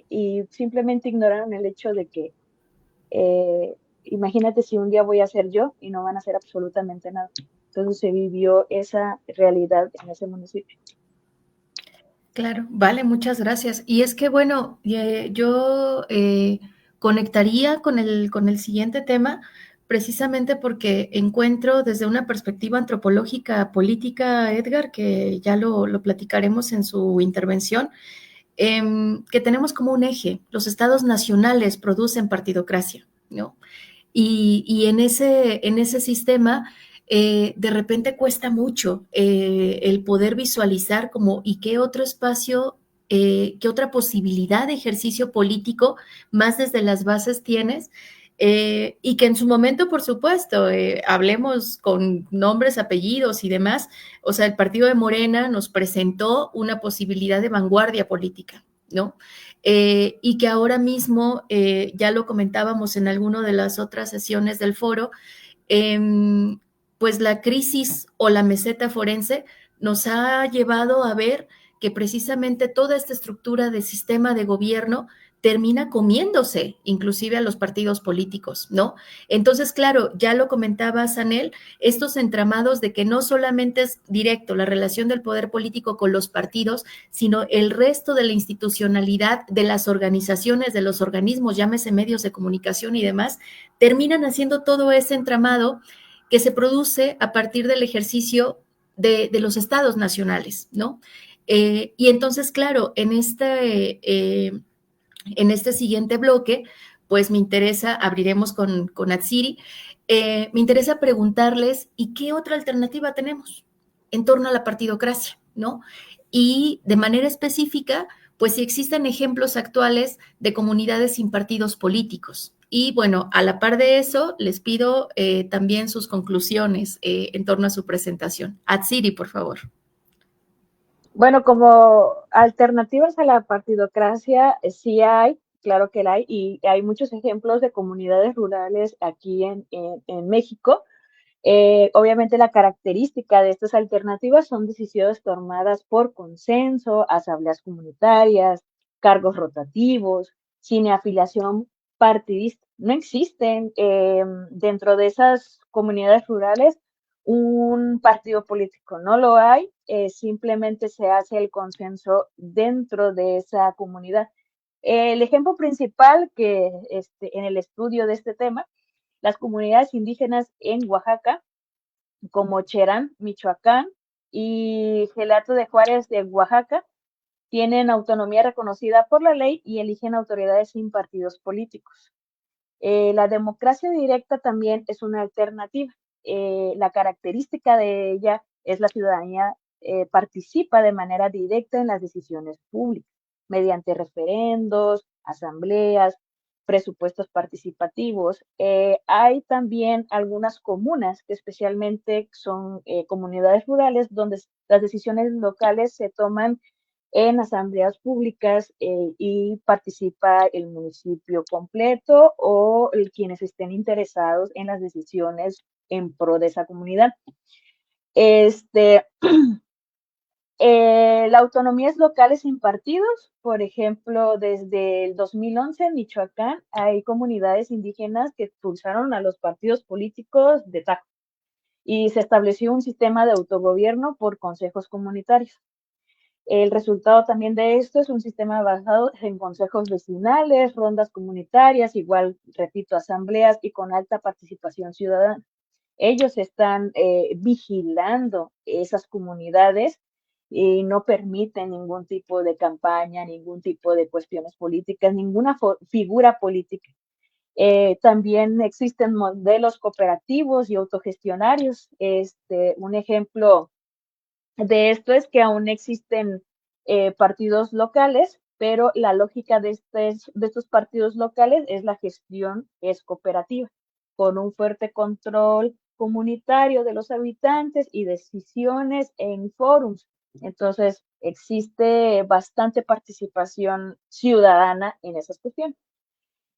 y simplemente ignoraron el hecho de que, imagínate si un día voy a ser yo y no van a hacer absolutamente nada. Entonces se vivió esa realidad en ese municipio. Claro, vale, muchas gracias. Y es que, bueno, yo conectaría con el siguiente tema precisamente porque encuentro desde una perspectiva antropológica política, Edgar, que ya lo platicaremos en su intervención, que tenemos como un eje, los estados nacionales producen partidocracia, ¿no? Y en ese sistema, de repente cuesta mucho el poder visualizar como y qué otro espacio, qué otra posibilidad de ejercicio político más desde las bases tienes. Y que en su momento, por supuesto, hablemos con nombres, apellidos y demás, o sea, el partido de Morena nos presentó una posibilidad de vanguardia política, ¿no? Y que ahora mismo, ya lo comentábamos en alguna de las otras sesiones del foro, eh, pues la crisis o la meseta forense nos ha llevado a ver que precisamente toda esta estructura de sistema de gobierno termina comiéndose inclusive a los partidos políticos, ¿no? Entonces, claro, ya lo comentaba Sanel, estos entramados de que no solamente es directo la relación del poder político con los partidos, sino el resto de la institucionalidad de las organizaciones, de los organismos, llámese medios de comunicación y demás, terminan haciendo todo ese entramado que se produce a partir del ejercicio de los estados nacionales, ¿no? Y entonces, claro, en este siguiente bloque, pues me interesa, abriremos con Atsiri, me interesa preguntarles, ¿y qué otra alternativa tenemos en torno a la partidocracia, ¿no? Y de manera específica, pues si existen ejemplos actuales de comunidades sin partidos políticos. Y bueno, a la par de eso, les pido también sus conclusiones en torno a su presentación. Atsiri, por favor. Bueno, como alternativas a la partidocracia, sí hay, claro que la hay, y hay muchos ejemplos de comunidades rurales aquí en México. Obviamente la característica de estas alternativas son decisiones tomadas por consenso, asambleas comunitarias, cargos rotativos, sin afiliación partidista. No existen dentro de esas comunidades rurales un partido político, no lo hay, simplemente se hace el consenso dentro de esa comunidad. El ejemplo principal que en el estudio de este tema, las comunidades indígenas en Oaxaca, como Cherán, Michoacán, y Gelato de Juárez de Oaxaca, tienen autonomía reconocida por la ley y eligen autoridades sin partidos políticos. La democracia directa también es una alternativa. La característica de ella es la ciudadanía participa de manera directa en las decisiones públicas, mediante referendos, asambleas, presupuestos participativos. Hay también algunas comunas que especialmente son comunidades rurales donde las decisiones locales se toman en asambleas públicas y participa el municipio completo o quienes estén interesados en las decisiones en pro de esa comunidad. La autonomía es locales sin partidos. Por ejemplo, desde el 2011 en Michoacán hay comunidades indígenas que expulsaron a los partidos políticos de tajo y se estableció un sistema de autogobierno por consejos comunitarios. El resultado también de esto es un sistema basado en consejos vecinales, rondas comunitarias, igual, repito, asambleas y con alta participación ciudadana. Ellos están vigilando esas comunidades y no permiten ningún tipo de campaña, ningún tipo de cuestiones políticas, ninguna figura política. También existen modelos cooperativos y autogestionarios. Un ejemplo de esto es que aún existen partidos locales, pero la lógica de estos partidos locales es la gestión es cooperativa, con un fuerte control comunitario de los habitantes y decisiones en forums. Entonces, existe bastante participación ciudadana en esas cuestiones.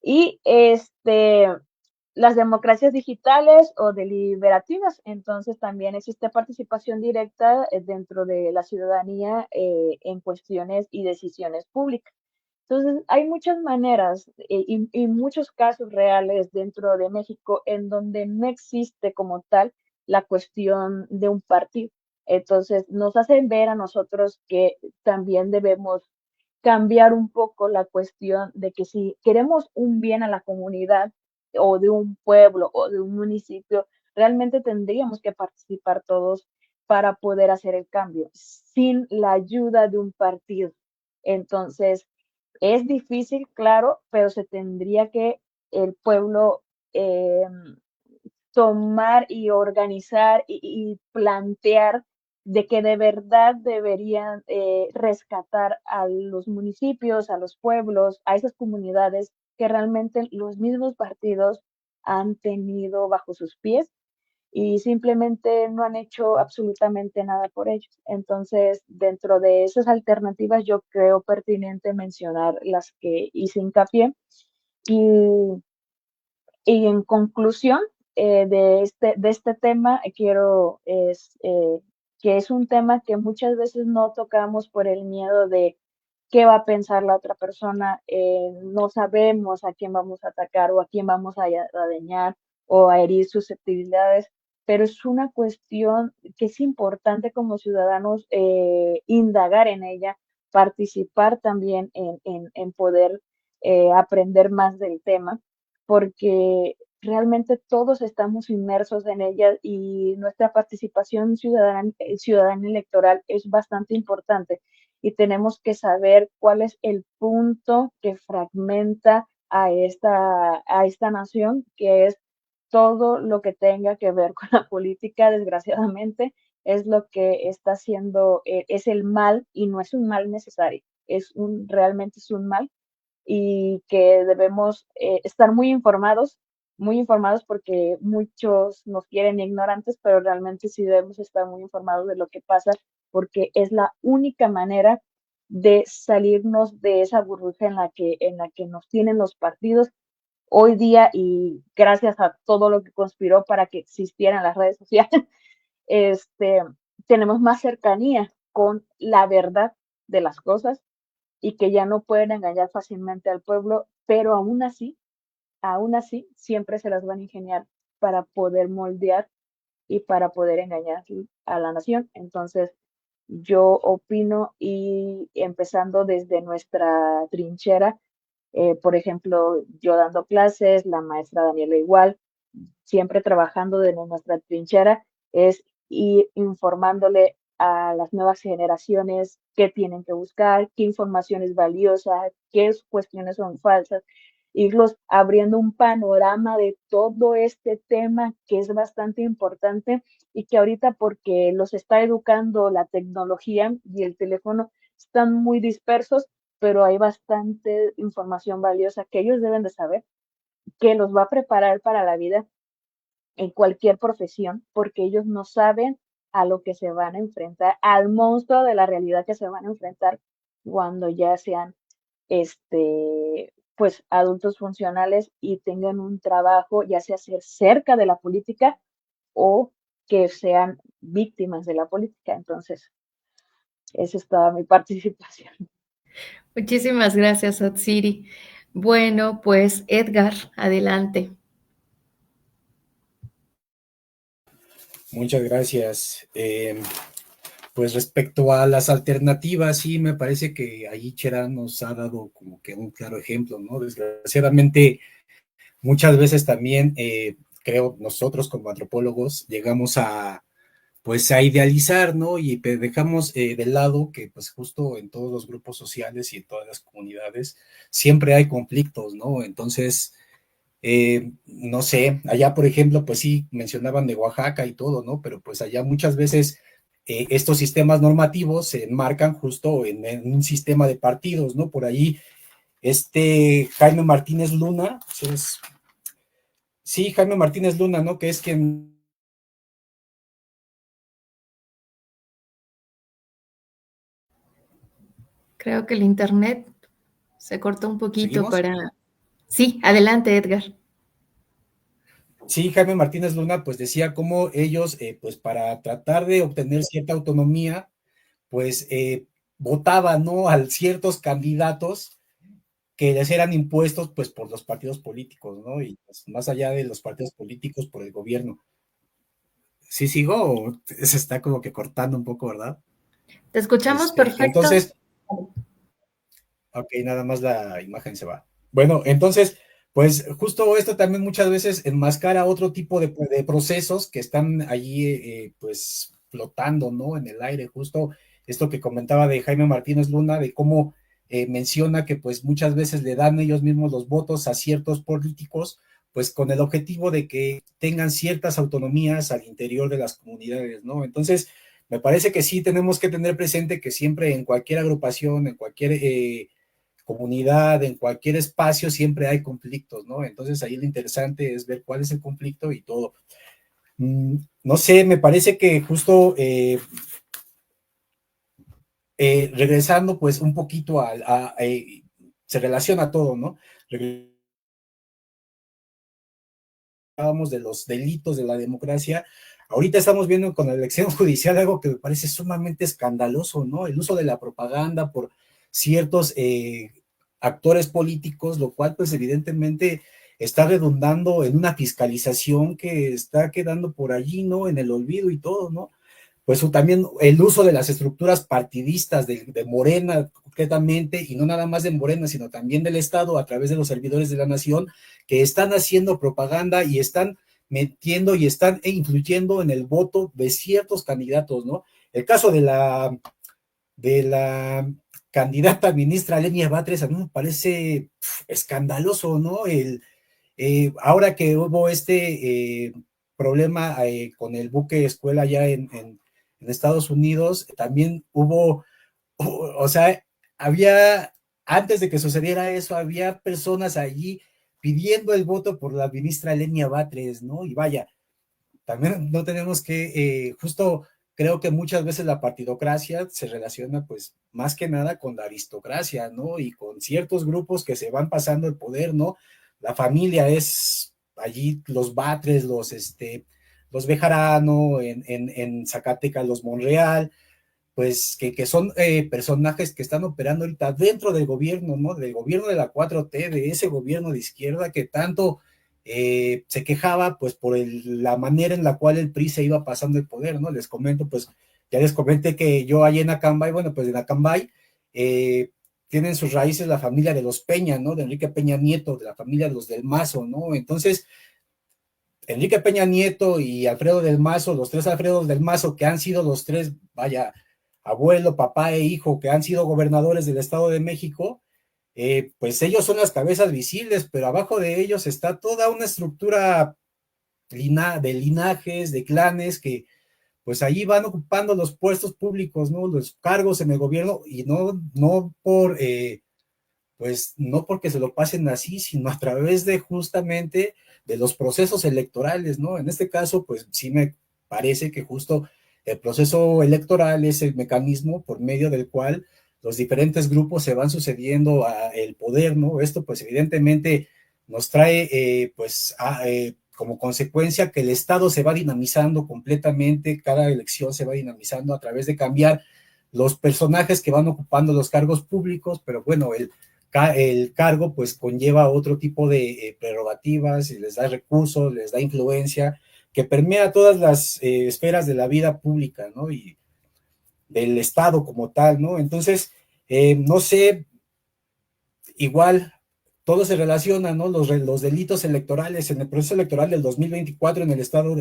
Y las democracias digitales o deliberativas, entonces también existe participación directa dentro de la ciudadanía en cuestiones y decisiones públicas. Entonces, hay muchas maneras y muchos casos reales dentro de México en donde no existe como tal la cuestión de un partido. Entonces, nos hacen ver a nosotros que también debemos cambiar un poco la cuestión de que si queremos un bien a la comunidad o de un pueblo o de un municipio, realmente tendríamos que participar todos para poder hacer el cambio, sin la ayuda de un partido. Entonces, es difícil, claro, pero se tendría que el pueblo tomar y organizar y plantear de que de verdad deberían rescatar a los municipios, a los pueblos, a esas comunidades que realmente los mismos partidos han tenido bajo sus pies y simplemente no han hecho absolutamente nada por ellos. Entonces, dentro de esas alternativas, yo creo pertinente mencionar las que hice hincapié. Y, y en conclusión de este tema, quiero que es un tema que muchas veces no tocamos por el miedo de qué va a pensar la otra persona, no sabemos a quién vamos a atacar o a quién vamos a dañar o a herir susceptibilidades, pero es una cuestión que es importante como ciudadanos indagar en ella, participar también en poder aprender más del tema, porque realmente todos estamos inmersos en ella y nuestra participación ciudadana electoral es bastante importante y tenemos que saber cuál es el punto que fragmenta a esta nación, que es todo lo que tenga que ver con la política, desgraciadamente, es lo que está haciendo, es el mal y no es un mal necesario, realmente es un mal y que debemos estar muy informados porque muchos nos quieren ignorantes, pero realmente sí debemos estar muy informados de lo que pasa porque es la única manera de salirnos de esa burbuja en la que nos tienen los partidos hoy día y gracias a todo lo que conspiró para que existieran las redes sociales, este, tenemos más cercanía con la verdad de las cosas y que ya no pueden engañar fácilmente al pueblo, pero aún así, siempre se las van a ingeniar para poder moldear y para poder engañar a la nación. Entonces, yo opino y empezando desde nuestra trinchera, por ejemplo, yo dando clases, la maestra Daniela igual, siempre trabajando desde nuestra trinchera, es ir informándole a las nuevas generaciones qué tienen que buscar, qué información es valiosa, qué cuestiones son falsas, irlos abriendo un panorama de todo este tema que es bastante importante y que ahorita porque los está educando la tecnología y el teléfono están muy dispersos, pero hay bastante información valiosa que ellos deben de saber, que los va a preparar para la vida en cualquier profesión, porque ellos no saben a lo que se van a enfrentar, al monstruo de la realidad que se van a enfrentar cuando ya sean pues adultos funcionales y tengan un trabajo, ya sea ser cerca de la política o que sean víctimas de la política. Entonces, esa es toda mi participación. Muchísimas gracias, Otsiri. Bueno, pues Edgar, adelante. Muchas gracias. Pues respecto a las alternativas, sí, me parece que ahí Chera nos ha dado como que un claro ejemplo, ¿no? Desgraciadamente, muchas veces también, creo, nosotros como antropólogos llegamos a pues a idealizar, ¿no? Y dejamos de lado que pues justo en todos los grupos sociales y en todas las comunidades siempre hay conflictos, ¿no? Entonces, no sé, allá por ejemplo, pues sí, mencionaban de Oaxaca y todo, ¿no? Pero pues allá muchas veces estos sistemas normativos se enmarcan justo en un sistema de partidos, ¿no? Por ahí, Jaime Martínez Luna, sí, Jaime Martínez Luna, ¿no? Que es quien... Creo que el internet se cortó un poquito ¿Seguimos? para... Sí, adelante, Edgar. Sí, Jaime Martínez Luna, pues decía cómo ellos, pues para tratar de obtener cierta autonomía, pues votaban, ¿no? A ciertos candidatos que les eran impuestos, pues por los partidos políticos, ¿no? Y pues, más allá de los partidos políticos, por el gobierno. ¿Sí sigo o se está como que cortando un poco, verdad? Te escuchamos perfecto. Entonces, ok, nada más la imagen se va. Bueno, entonces, pues justo esto también muchas veces enmascara otro tipo de procesos que están allí, pues, flotando, ¿no? En el aire, justo esto que comentaba de Jaime Martínez Luna, de cómo menciona que pues muchas veces le dan ellos mismos los votos a ciertos políticos, pues con el objetivo de que tengan ciertas autonomías al interior de las comunidades, ¿no? Entonces, me parece que sí tenemos que tener presente que siempre en cualquier agrupación, en cualquier comunidad, en cualquier espacio, siempre hay conflictos, ¿no? Entonces ahí lo interesante es ver cuál es el conflicto y todo. No sé, me parece que justo regresando pues un poquito se relaciona todo, ¿no? Hablábamos de los delitos de la democracia. Ahorita estamos viendo con la elección judicial algo que me parece sumamente escandaloso, ¿no? El uso de la propaganda por ciertos actores políticos, lo cual pues evidentemente está redundando en una fiscalización que está quedando por allí, ¿no? En el olvido y todo, ¿no? Pues también el uso de las estructuras partidistas de Morena concretamente, y no nada más de Morena, sino también del Estado a través de los servidores de la nación que están haciendo propaganda y están metiendo y están influyendo en el voto de ciertos candidatos, ¿no? El caso de la candidata ministra Lenia Batres a mí me parece escandaloso, ¿no? Ahora que hubo problema con el buque escuela ya en Estados Unidos, también hubo, o sea, antes de que sucediera eso, había personas allí pidiendo el voto por la ministra Lenia Batres, ¿no? Y vaya, también no tenemos que, justo creo que muchas veces la partidocracia se relaciona pues más que nada con la aristocracia, ¿no? Y con ciertos grupos que se van pasando el poder, ¿no? La familia es allí los Batres, los Bejarano, en Zacatecas los Monreal, pues que son personajes que están operando ahorita dentro del gobierno, ¿no? Del gobierno de la 4T, de ese gobierno de izquierda que tanto se quejaba, pues, por la manera en la cual el PRI se iba pasando el poder, ¿no? Les comento, pues, ya les comenté que yo allí en Acambay, bueno, pues en Acambay tienen sus raíces la familia de los Peña, ¿no? De Enrique Peña Nieto, de la familia de los del Mazo, ¿no? Entonces, Enrique Peña Nieto y Alfredo del Mazo, los tres Alfredos del Mazo, que han sido los tres, vaya, abuelo, papá e hijo, que han sido gobernadores del Estado de México, pues ellos son las cabezas visibles, pero abajo de ellos está toda una estructura de linajes, de clanes, que pues allí van ocupando los puestos públicos, ¿no? Los cargos en el gobierno, y no pues no porque se lo pasen así, sino a través de justamente de los procesos electorales, ¿no? En este caso, pues sí me parece que justo el proceso electoral es el mecanismo por medio del cual los diferentes grupos se van sucediendo el poder, ¿no? Esto pues evidentemente nos trae como consecuencia que el Estado se va dinamizando completamente, cada elección se va dinamizando a través de cambiar los personajes que van ocupando los cargos públicos, pero bueno, el cargo pues conlleva otro tipo de prerrogativas y les da recursos, les da influencia que permea todas las esferas de la vida pública, ¿no? Y del Estado como tal, ¿no? Entonces, no sé, igual todo se relaciona, ¿no? Los delitos electorales en el proceso electoral del 2024 en el Estado,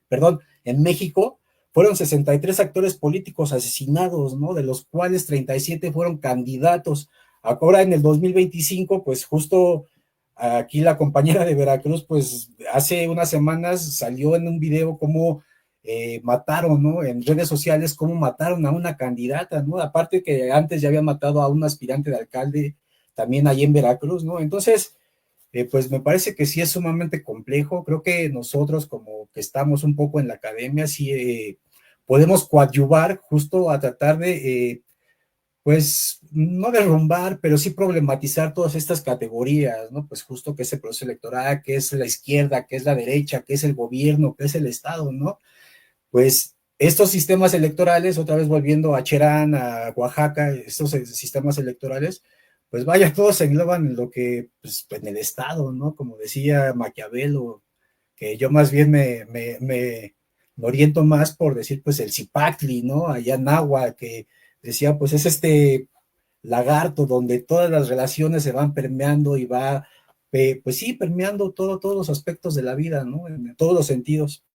perdón, en México, fueron 63 actores políticos asesinados, ¿no? De los cuales 37 fueron candidatos. Ahora en el 2025, pues justo aquí la compañera de Veracruz, pues hace unas semanas salió en un video cómo mataron, ¿no? En redes sociales, cómo mataron a una candidata, ¿no? Aparte que antes ya habían matado a un aspirante de alcalde también ahí en Veracruz, ¿no? Entonces, pues me parece que sí es sumamente complejo. Creo que nosotros, como que estamos un poco en la academia, sí podemos coadyuvar justo a tratar de, pues, no derrumbar, pero sí problematizar todas estas categorías, ¿no? Pues justo que es el proceso electoral, que es la izquierda, que es la derecha, que es el gobierno, que es el Estado, ¿no? Pues estos sistemas electorales, otra vez volviendo a Cherán, a Oaxaca, estos sistemas electorales, pues vaya, todos se engloban en lo que, pues, en el Estado, ¿no? Como decía Maquiavelo, que yo más bien me oriento más por decir, pues, el Zipactli, ¿no? Allá en Agua, que decía, pues, es este lagarto donde todas las relaciones se van permeando y va, pues sí, permeando todos los aspectos de la vida, ¿no? En todos los sentidos.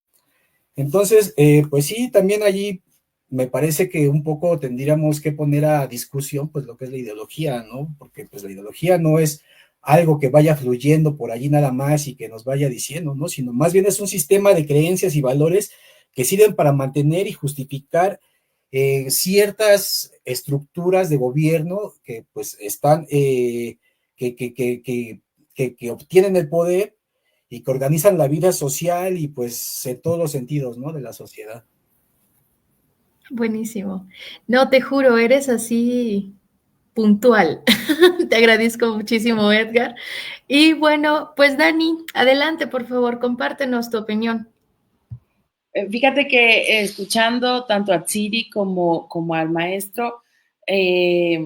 Entonces, pues sí, también allí me parece que un poco tendríamos que poner a discusión pues lo que es la ideología, ¿no? Porque pues la ideología no es algo que vaya fluyendo por allí nada más y que nos vaya diciendo, ¿no? Sino más bien es un sistema de creencias y valores que sirven para mantener y justificar ciertas estructuras de gobierno que pues están, que obtienen el poder y que organizan la vida social y pues en todos los sentidos, ¿no? De la sociedad. Buenísimo. No, te juro, eres así puntual. Te agradezco muchísimo, Edgar. Y bueno, pues Dani, adelante, por favor, compártenos tu opinión. Fíjate que escuchando tanto a Tsiri como al maestro, es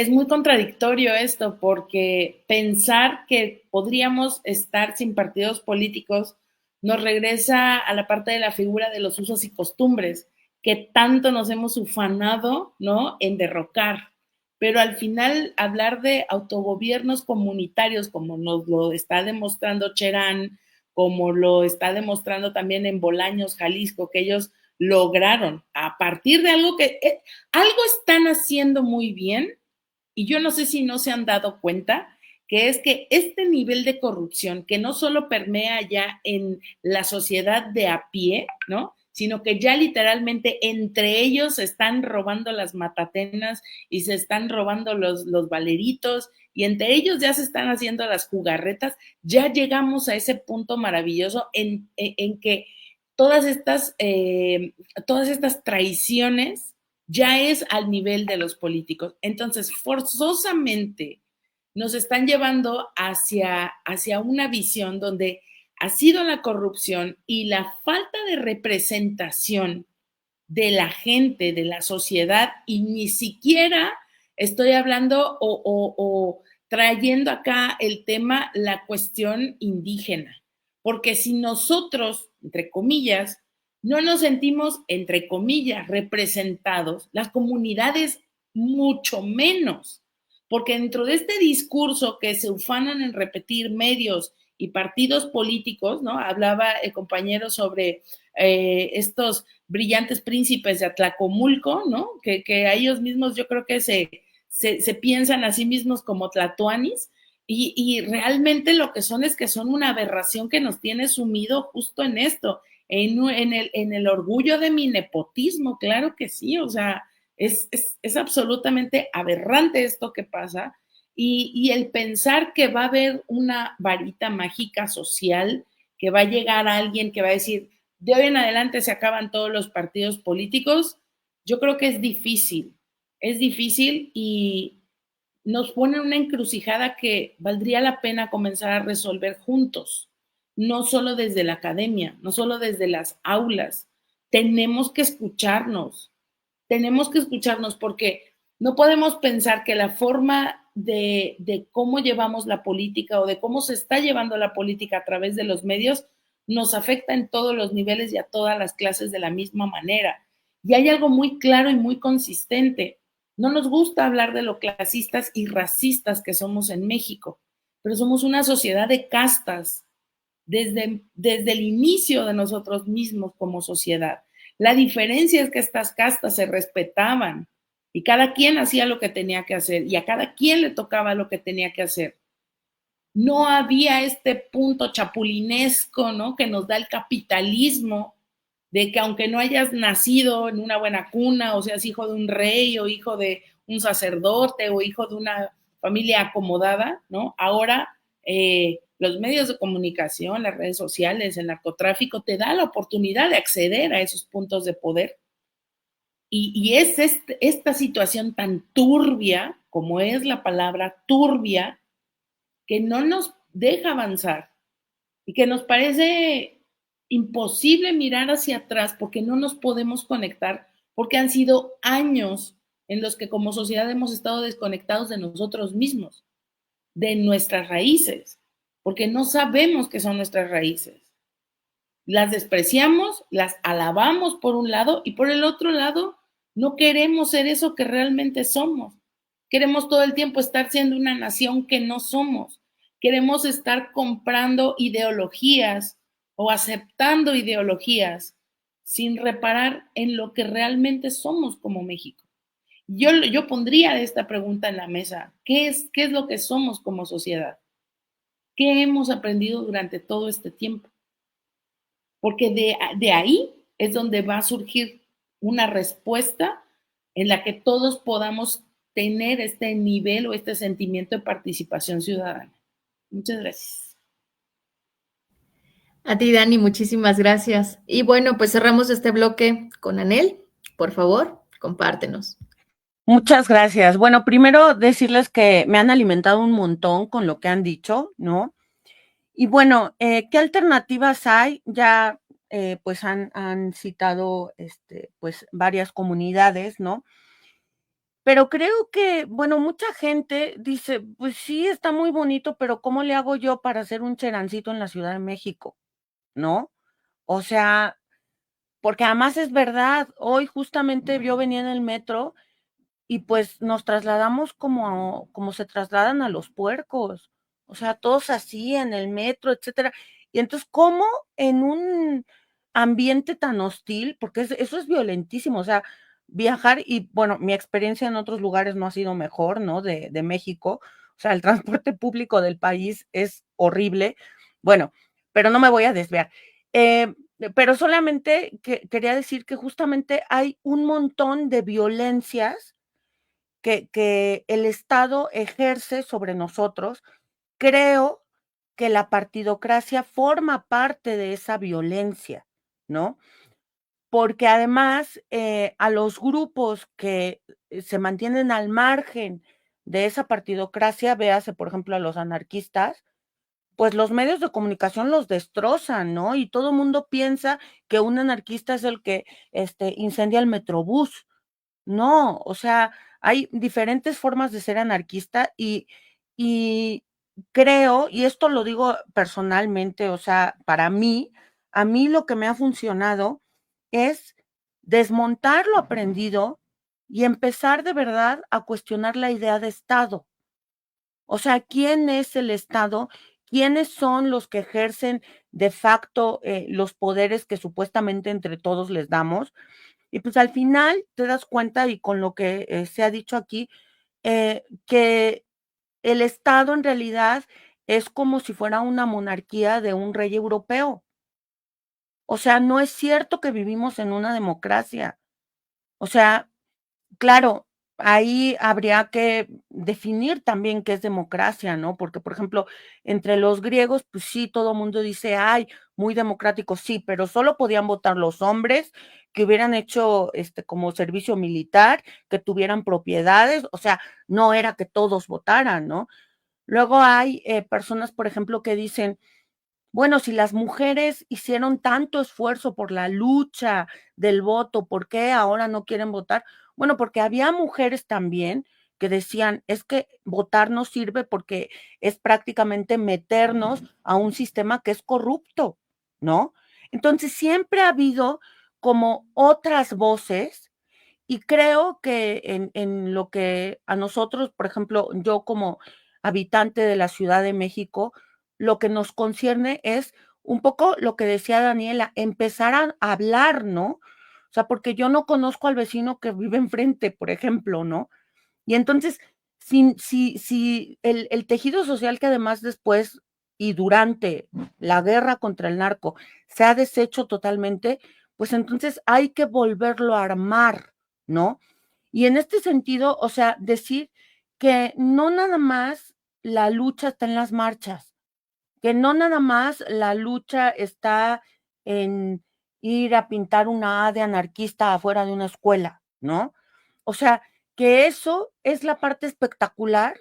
muy contradictorio esto, porque pensar que podríamos estar sin partidos políticos nos regresa a la parte de la figura de los usos y costumbres, que tanto nos hemos ufanado, ¿no?, en derrocar. Pero al final, hablar de autogobiernos comunitarios, como nos lo está demostrando Cherán, como lo está demostrando también en Bolaños, Jalisco, que ellos lograron a partir de algo que algo están haciendo muy bien, y yo no sé si no se han dado cuenta, que es que este nivel de corrupción, que no solo permea ya en la sociedad de a pie, ¿no?, sino que ya literalmente entre ellos se están robando las matatenas y se están robando los valeritos, y entre ellos ya se están haciendo las jugarretas. Ya llegamos a ese punto maravilloso en que todas estas traiciones ya es al nivel de los políticos. Entonces, forzosamente nos están llevando hacia una visión donde ha sido la corrupción y la falta de representación de la gente, de la sociedad, y ni siquiera estoy hablando o trayendo acá el tema, la cuestión indígena, porque si nosotros, entre comillas, no nos sentimos, entre comillas, representados, las comunidades mucho menos, porque dentro de este discurso que se ufanan en repetir medios y partidos políticos, ¿no? Hablaba el compañero sobre estos brillantes príncipes de Atlacomulco, ¿no? Que a ellos mismos yo creo que se piensan a sí mismos como tlatoanis, y realmente lo que son es que son una aberración que nos tiene sumido justo en esto, en el orgullo de mi nepotismo, claro que sí, o sea, es absolutamente aberrante esto que pasa, y el pensar que va a haber una varita mágica social, que va a llegar a alguien que va a decir, de hoy en adelante se acaban todos los partidos políticos, yo creo que es difícil y nos pone una encrucijada que valdría la pena comenzar a resolver juntos, no solo desde la academia, no solo desde las aulas. Tenemos que escucharnos porque no podemos pensar que la forma de cómo llevamos la política o de cómo se está llevando la política a través de los medios nos afecta en todos los niveles y a todas las clases de la misma manera. Y hay algo muy claro y muy consistente. No nos gusta hablar de lo clasistas y racistas que somos en México, pero somos una sociedad de castas desde el inicio de nosotros mismos como sociedad. La diferencia es que estas castas se respetaban y cada quien hacía lo que tenía que hacer y a cada quien le tocaba lo que tenía que hacer. No había este punto chapulinesco, ¿no? Que nos da el capitalismo, de que aunque no hayas nacido en una buena cuna, o seas hijo de un rey o hijo de un sacerdote o hijo de una familia acomodada, ¿no? Ahora los medios de comunicación, las redes sociales, el narcotráfico, te da la oportunidad de acceder a esos puntos de poder. Y es esta situación tan turbia, como es la palabra turbia, que no nos deja avanzar y que nos parece imposible mirar hacia atrás porque no nos podemos conectar, porque han sido años en los que como sociedad hemos estado desconectados de nosotros mismos, de nuestras raíces, porque no sabemos qué son nuestras raíces. Las despreciamos, las alabamos por un lado y por el otro lado no queremos ser eso que realmente somos. Queremos todo el tiempo estar siendo una nación que no somos. Queremos estar comprando ideologías o aceptando ideologías sin reparar en lo que realmente somos como México. Yo pondría esta pregunta en la mesa. ¿Qué es lo que somos como sociedad? ¿Qué hemos aprendido durante todo este tiempo? Porque de ahí es donde va a surgir una respuesta en la que todos podamos tener este nivel o este sentimiento de participación ciudadana. Muchas gracias. A ti, Dani, muchísimas gracias. Y bueno, pues cerramos este bloque con Anel. Por favor, compártenos. Muchas gracias. Bueno, primero decirles que me han alimentado un montón con lo que han dicho, ¿no? Y bueno, ¿qué alternativas hay? Ya pues han citado pues varias comunidades, ¿no? Pero creo que, bueno, mucha gente dice, pues sí, está muy bonito, pero ¿cómo le hago yo para hacer un cherancito en la Ciudad de México? ¿No? O sea, porque además es verdad, hoy justamente yo venía en el metro y pues nos trasladamos como se trasladan a los puercos, o sea, todos así en el metro, etcétera. Y entonces, ¿cómo en un ambiente tan hostil? Porque eso es violentísimo, o sea, viajar y bueno, mi experiencia en otros lugares no ha sido mejor, ¿no? De México, o sea, el transporte público del país es horrible. Bueno, pero no me voy a desviar. Pero solamente quería decir que justamente hay un montón de violencias que el Estado ejerce sobre nosotros. Creo que la partidocracia forma parte de esa violencia, ¿no? Porque además a los grupos que se mantienen al margen de esa partidocracia, véase por ejemplo a los anarquistas, pues los medios de comunicación los destrozan, ¿no? Y todo el mundo piensa que un anarquista es el que incendia el Metrobús. No, o sea, hay diferentes formas de ser anarquista y creo, y esto lo digo personalmente, o sea, para mí, a mí lo que me ha funcionado es desmontar lo aprendido y empezar de verdad a cuestionar la idea de Estado. O sea, ¿quién es el Estado? ¿Quiénes son los que ejercen de facto los poderes que supuestamente entre todos les damos? Y pues al final te das cuenta, y con lo que se ha dicho aquí, que el Estado en realidad es como si fuera una monarquía de un rey europeo. O sea, no es cierto que vivimos en una democracia. O sea, claro, ahí habría que definir también qué es democracia, ¿no? Porque, por ejemplo, entre los griegos, pues sí, todo el mundo dice, ay, muy democrático, sí, pero solo podían votar los hombres que hubieran hecho como servicio militar, que tuvieran propiedades, o sea, no era que todos votaran, ¿no? Luego hay personas, por ejemplo, que dicen, bueno, si las mujeres hicieron tanto esfuerzo por la lucha del voto, ¿por qué ahora no quieren votar? Bueno, porque había mujeres también que decían, es que votar no sirve porque es prácticamente meternos a un sistema que es corrupto, ¿no? Entonces siempre ha habido como otras voces y creo que en lo que a nosotros, por ejemplo, yo como habitante de la Ciudad de México, lo que nos concierne es un poco lo que decía Daniela, empezar a hablar, ¿no? O sea, porque yo no conozco al vecino que vive enfrente, por ejemplo, ¿no? Y entonces, si el tejido social que además después y durante la guerra contra el narco se ha deshecho totalmente, pues entonces hay que volverlo a armar, ¿no? Y en este sentido, o sea, decir que no nada más la lucha está en las marchas, que no nada más la lucha está en ir a pintar una A de anarquista afuera de una escuela, ¿no? O sea, que eso es la parte espectacular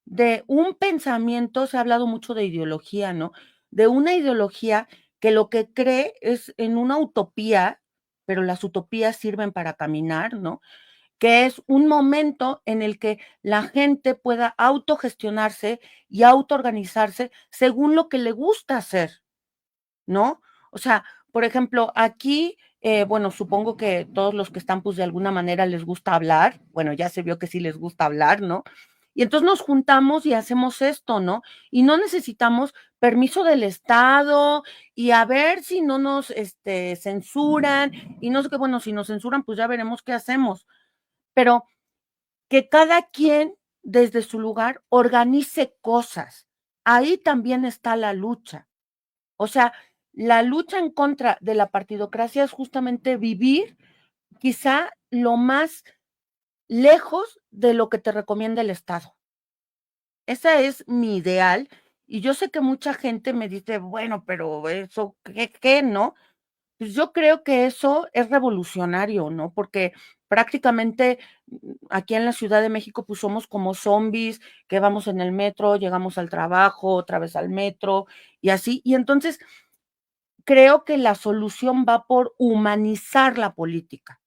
de un pensamiento, se ha hablado mucho de ideología, ¿no? De una ideología que lo que cree es en una utopía, pero las utopías sirven para caminar, ¿no? Que es un momento en el que la gente pueda autogestionarse y autoorganizarse según lo que le gusta hacer, ¿no? O sea, por ejemplo, aquí, bueno, supongo que todos los que están, pues de alguna manera les gusta hablar, bueno, ya se vio que sí les gusta hablar, ¿no? Y entonces nos juntamos y hacemos esto, ¿no? Y no necesitamos permiso del Estado y a ver si no nos censuran y no sé qué, bueno, si nos censuran, pues ya veremos qué hacemos. Pero que cada quien desde su lugar organice cosas. Ahí también está la lucha. O sea, la lucha en contra de la partidocracia es justamente vivir quizá lo más lejos de lo que te recomienda el Estado. Ese es mi ideal. Y yo sé que mucha gente me dice, bueno, pero eso, ¿qué, no? Pues yo creo que eso es revolucionario, ¿no? Porque prácticamente aquí en la Ciudad de México, pues somos como zombies que vamos en el metro, llegamos al trabajo, otra vez al metro y así. Y entonces creo que la solución va por humanizar la política.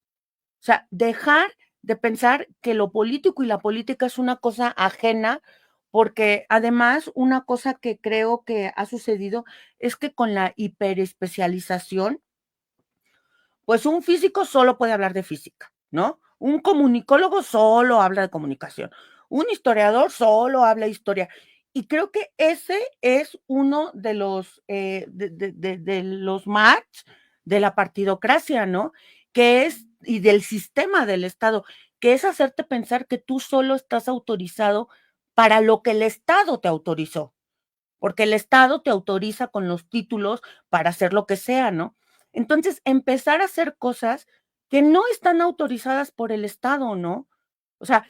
O sea, dejar de pensar que lo político y la política es una cosa ajena, porque además una cosa que creo que ha sucedido es que con la hiperespecialización, pues un físico solo puede hablar de física, ¿no? Un comunicólogo solo habla de comunicación. Un historiador solo habla de historia. Y creo que ese es uno de de los match de la partidocracia, ¿no? Que es, y del sistema del Estado, que es hacerte pensar que tú solo estás autorizado para lo que el Estado te autorizó, porque el Estado te autoriza con los títulos para hacer lo que sea, ¿no? Entonces, empezar a hacer cosas que no están autorizadas por el Estado, ¿no? O sea,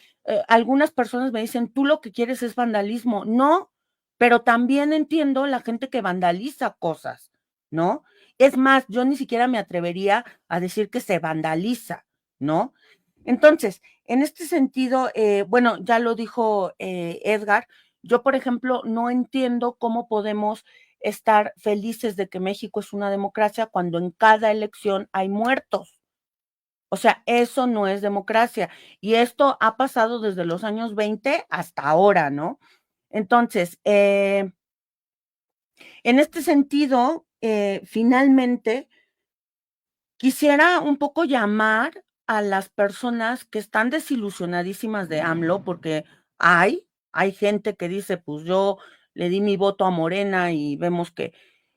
algunas personas me dicen, tú lo que quieres es vandalismo. No, pero también entiendo la gente que vandaliza cosas, ¿no? Es más, yo ni siquiera me atrevería a decir que se vandaliza, ¿no? Entonces, en este sentido, bueno, ya lo dijo Edgar, yo, por ejemplo, no entiendo cómo podemos estar felices de que México es una democracia cuando en cada elección hay muertos. O sea, eso no es democracia. Y esto ha pasado desde los años 20 hasta ahora, ¿no? Entonces, en este sentido, finalmente, quisiera un poco llamar a las personas que están desilusionadísimas de AMLO, porque hay gente que dice, pues yo le di mi voto a Morena y vemos que,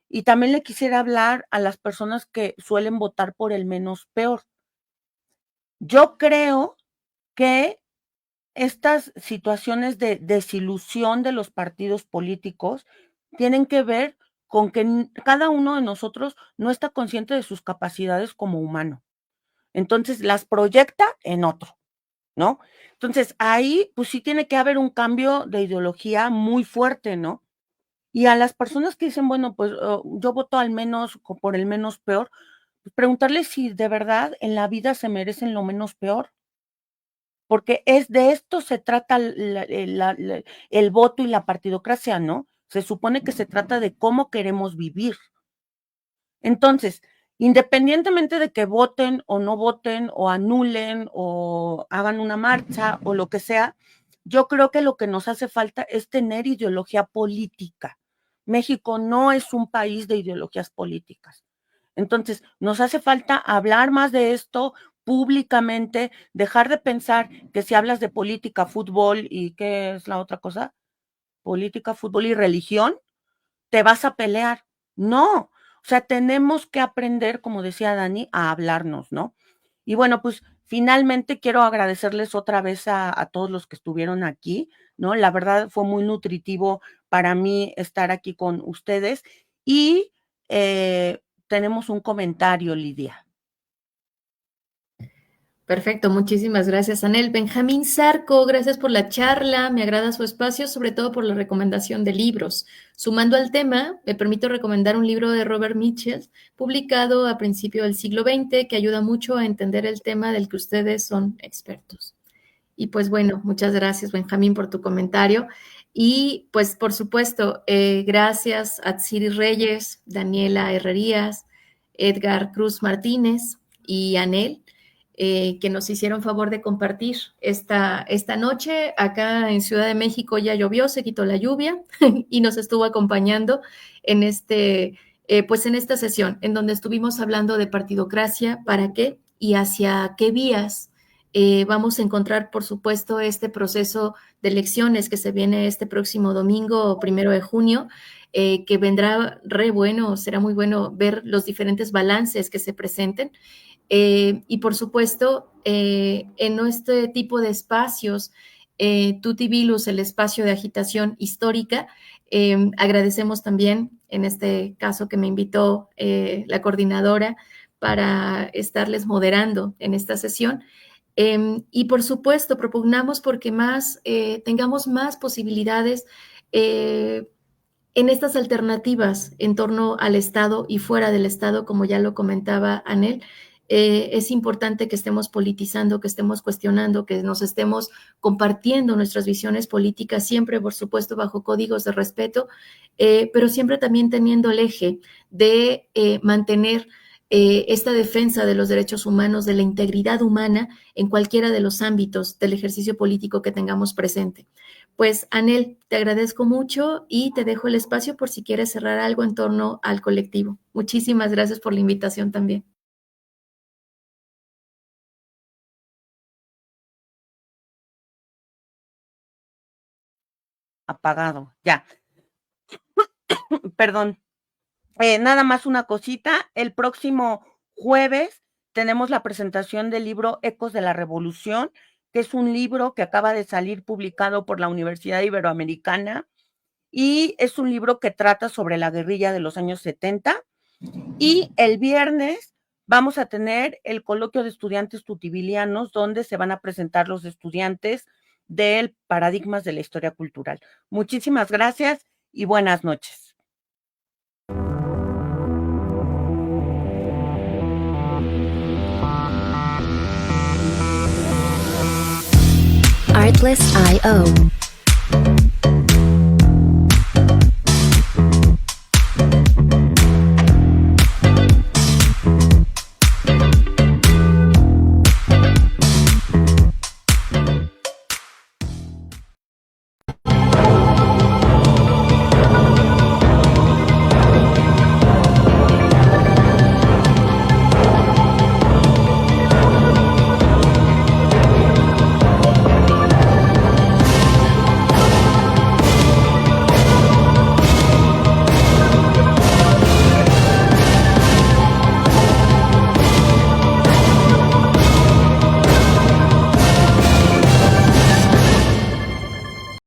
y también le quisiera hablar a las personas que suelen votar por el menos peor. Yo creo que estas situaciones de desilusión de los partidos políticos tienen que ver con que cada uno de nosotros no está consciente de sus capacidades como humano. Entonces las proyecta en otro, ¿no? Entonces ahí pues sí tiene que haber un cambio de ideología muy fuerte, ¿no? Y a las personas que dicen, bueno, pues yo voto al menos por el menos peor, pues preguntarles si de verdad en la vida se merecen lo menos peor, porque es de esto se trata el voto y la partidocracia, ¿no? Se supone que se trata de cómo queremos vivir. Entonces, independientemente de que voten o no voten o anulen o hagan una marcha o lo que sea, yo creo que lo que nos hace falta es tener ideología política. México no es un país de ideologías políticas. Entonces, nos hace falta hablar más de esto públicamente, dejar de pensar que si hablas de política, fútbol y ¿qué es la otra cosa? Política, fútbol y religión, te vas a pelear. No, o sea, tenemos que aprender, como decía Dani, a hablarnos, ¿no? Y bueno, pues finalmente quiero agradecerles otra vez a todos los que estuvieron aquí, ¿no? La verdad fue muy nutritivo para mí estar aquí con ustedes y tenemos un comentario, Lidia. Perfecto, muchísimas gracias, Anel. Benjamín Zarco, gracias por la charla, me agrada su espacio, sobre todo por la recomendación de libros. Sumando al tema, me permito recomendar un libro de Robert Mitchell, publicado a principios del siglo XX, que ayuda mucho a entender el tema del que ustedes son expertos. Y pues bueno, muchas gracias, Benjamín, por tu comentario. Y pues por supuesto, gracias a Tsiri Reyes, Daniela Herrerías, Edgar Cruz Martínez y Anel, que nos hicieron favor de compartir esta noche. Acá en Ciudad de México ya llovió, se quitó la lluvia y nos estuvo acompañando en pues en esta sesión, en donde estuvimos hablando de partidocracia, para qué y hacia qué vías vamos a encontrar, por supuesto, este proceso de elecciones que se viene este próximo domingo, 1 de junio, que vendrá será muy bueno ver los diferentes balances que se presenten. Y por supuesto, en este tipo de espacios, Tutti Bilus, el espacio de agitación histórica, agradecemos también, en este caso que me invitó la coordinadora para estarles moderando en esta sesión. Y por supuesto, propugnamos porque tengamos más posibilidades en estas alternativas en torno al Estado y fuera del Estado, como ya lo comentaba Anel. Es importante que estemos politizando, que estemos cuestionando, que nos estemos compartiendo nuestras visiones políticas, siempre, por supuesto, bajo códigos de respeto, pero siempre también teniendo el eje de mantener esta defensa de los derechos humanos, de la integridad humana en cualquiera de los ámbitos del ejercicio político que tengamos presente. Pues, Anel, te agradezco mucho y te dejo el espacio por si quieres cerrar algo en torno al colectivo. Muchísimas gracias por la invitación también. Apagado, ya. Perdón. Nada más una cosita, el próximo jueves tenemos la presentación del libro Ecos de la Revolución, que es un libro que acaba de salir publicado por la Universidad Iberoamericana y es un libro que trata sobre la guerrilla de los años 70. Y el viernes vamos a tener el coloquio de estudiantes tutibilianos, donde se van a presentar los estudiantes del Paradigmas de la Historia Cultural. Muchísimas gracias y buenas noches. Artlist.io